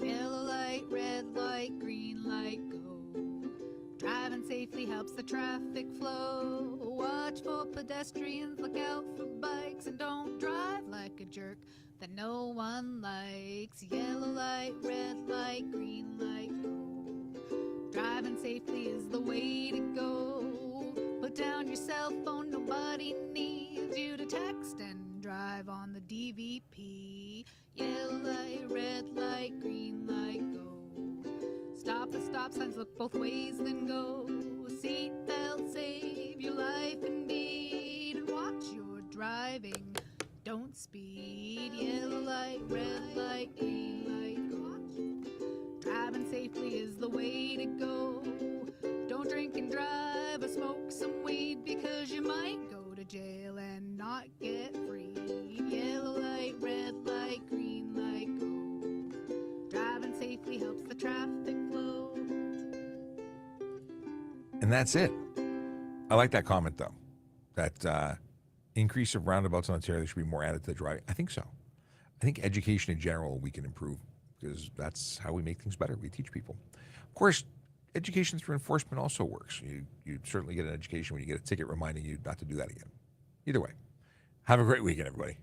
Yellow light, red light, green light, go. Driving safe. safely helps the traffic flow. Watch for pedestrians, look out for bikes, and don't drive like a jerk that no one likes. Yellow light, red light, green light, go. Driving safely is the way to go. Put down your cell phone, nobody needs you to text and drive on the DVP. Yellow light, red light, green light, go. Stop the stop signs, look both ways, then go. Seatbelt, save your life indeed. And watch your driving, don't speed. Yellow light, red light, green light, go. Driving safely is the way to go. Don't drink and drive or smoke some weed, because you might go to jail and not get free. Yellow light, red light, green light, go. Driving safely helps the traffic flow. And that's it. I like that comment, though. That increase of roundabouts in Ontario, there should be more added to the driving. I think so. I think education in general we can improve, because that's how we make things better. We teach people. Of course, education through enforcement also works. You certainly get an education when you get a ticket reminding you not to do that again. Either way, have a great weekend, everybody.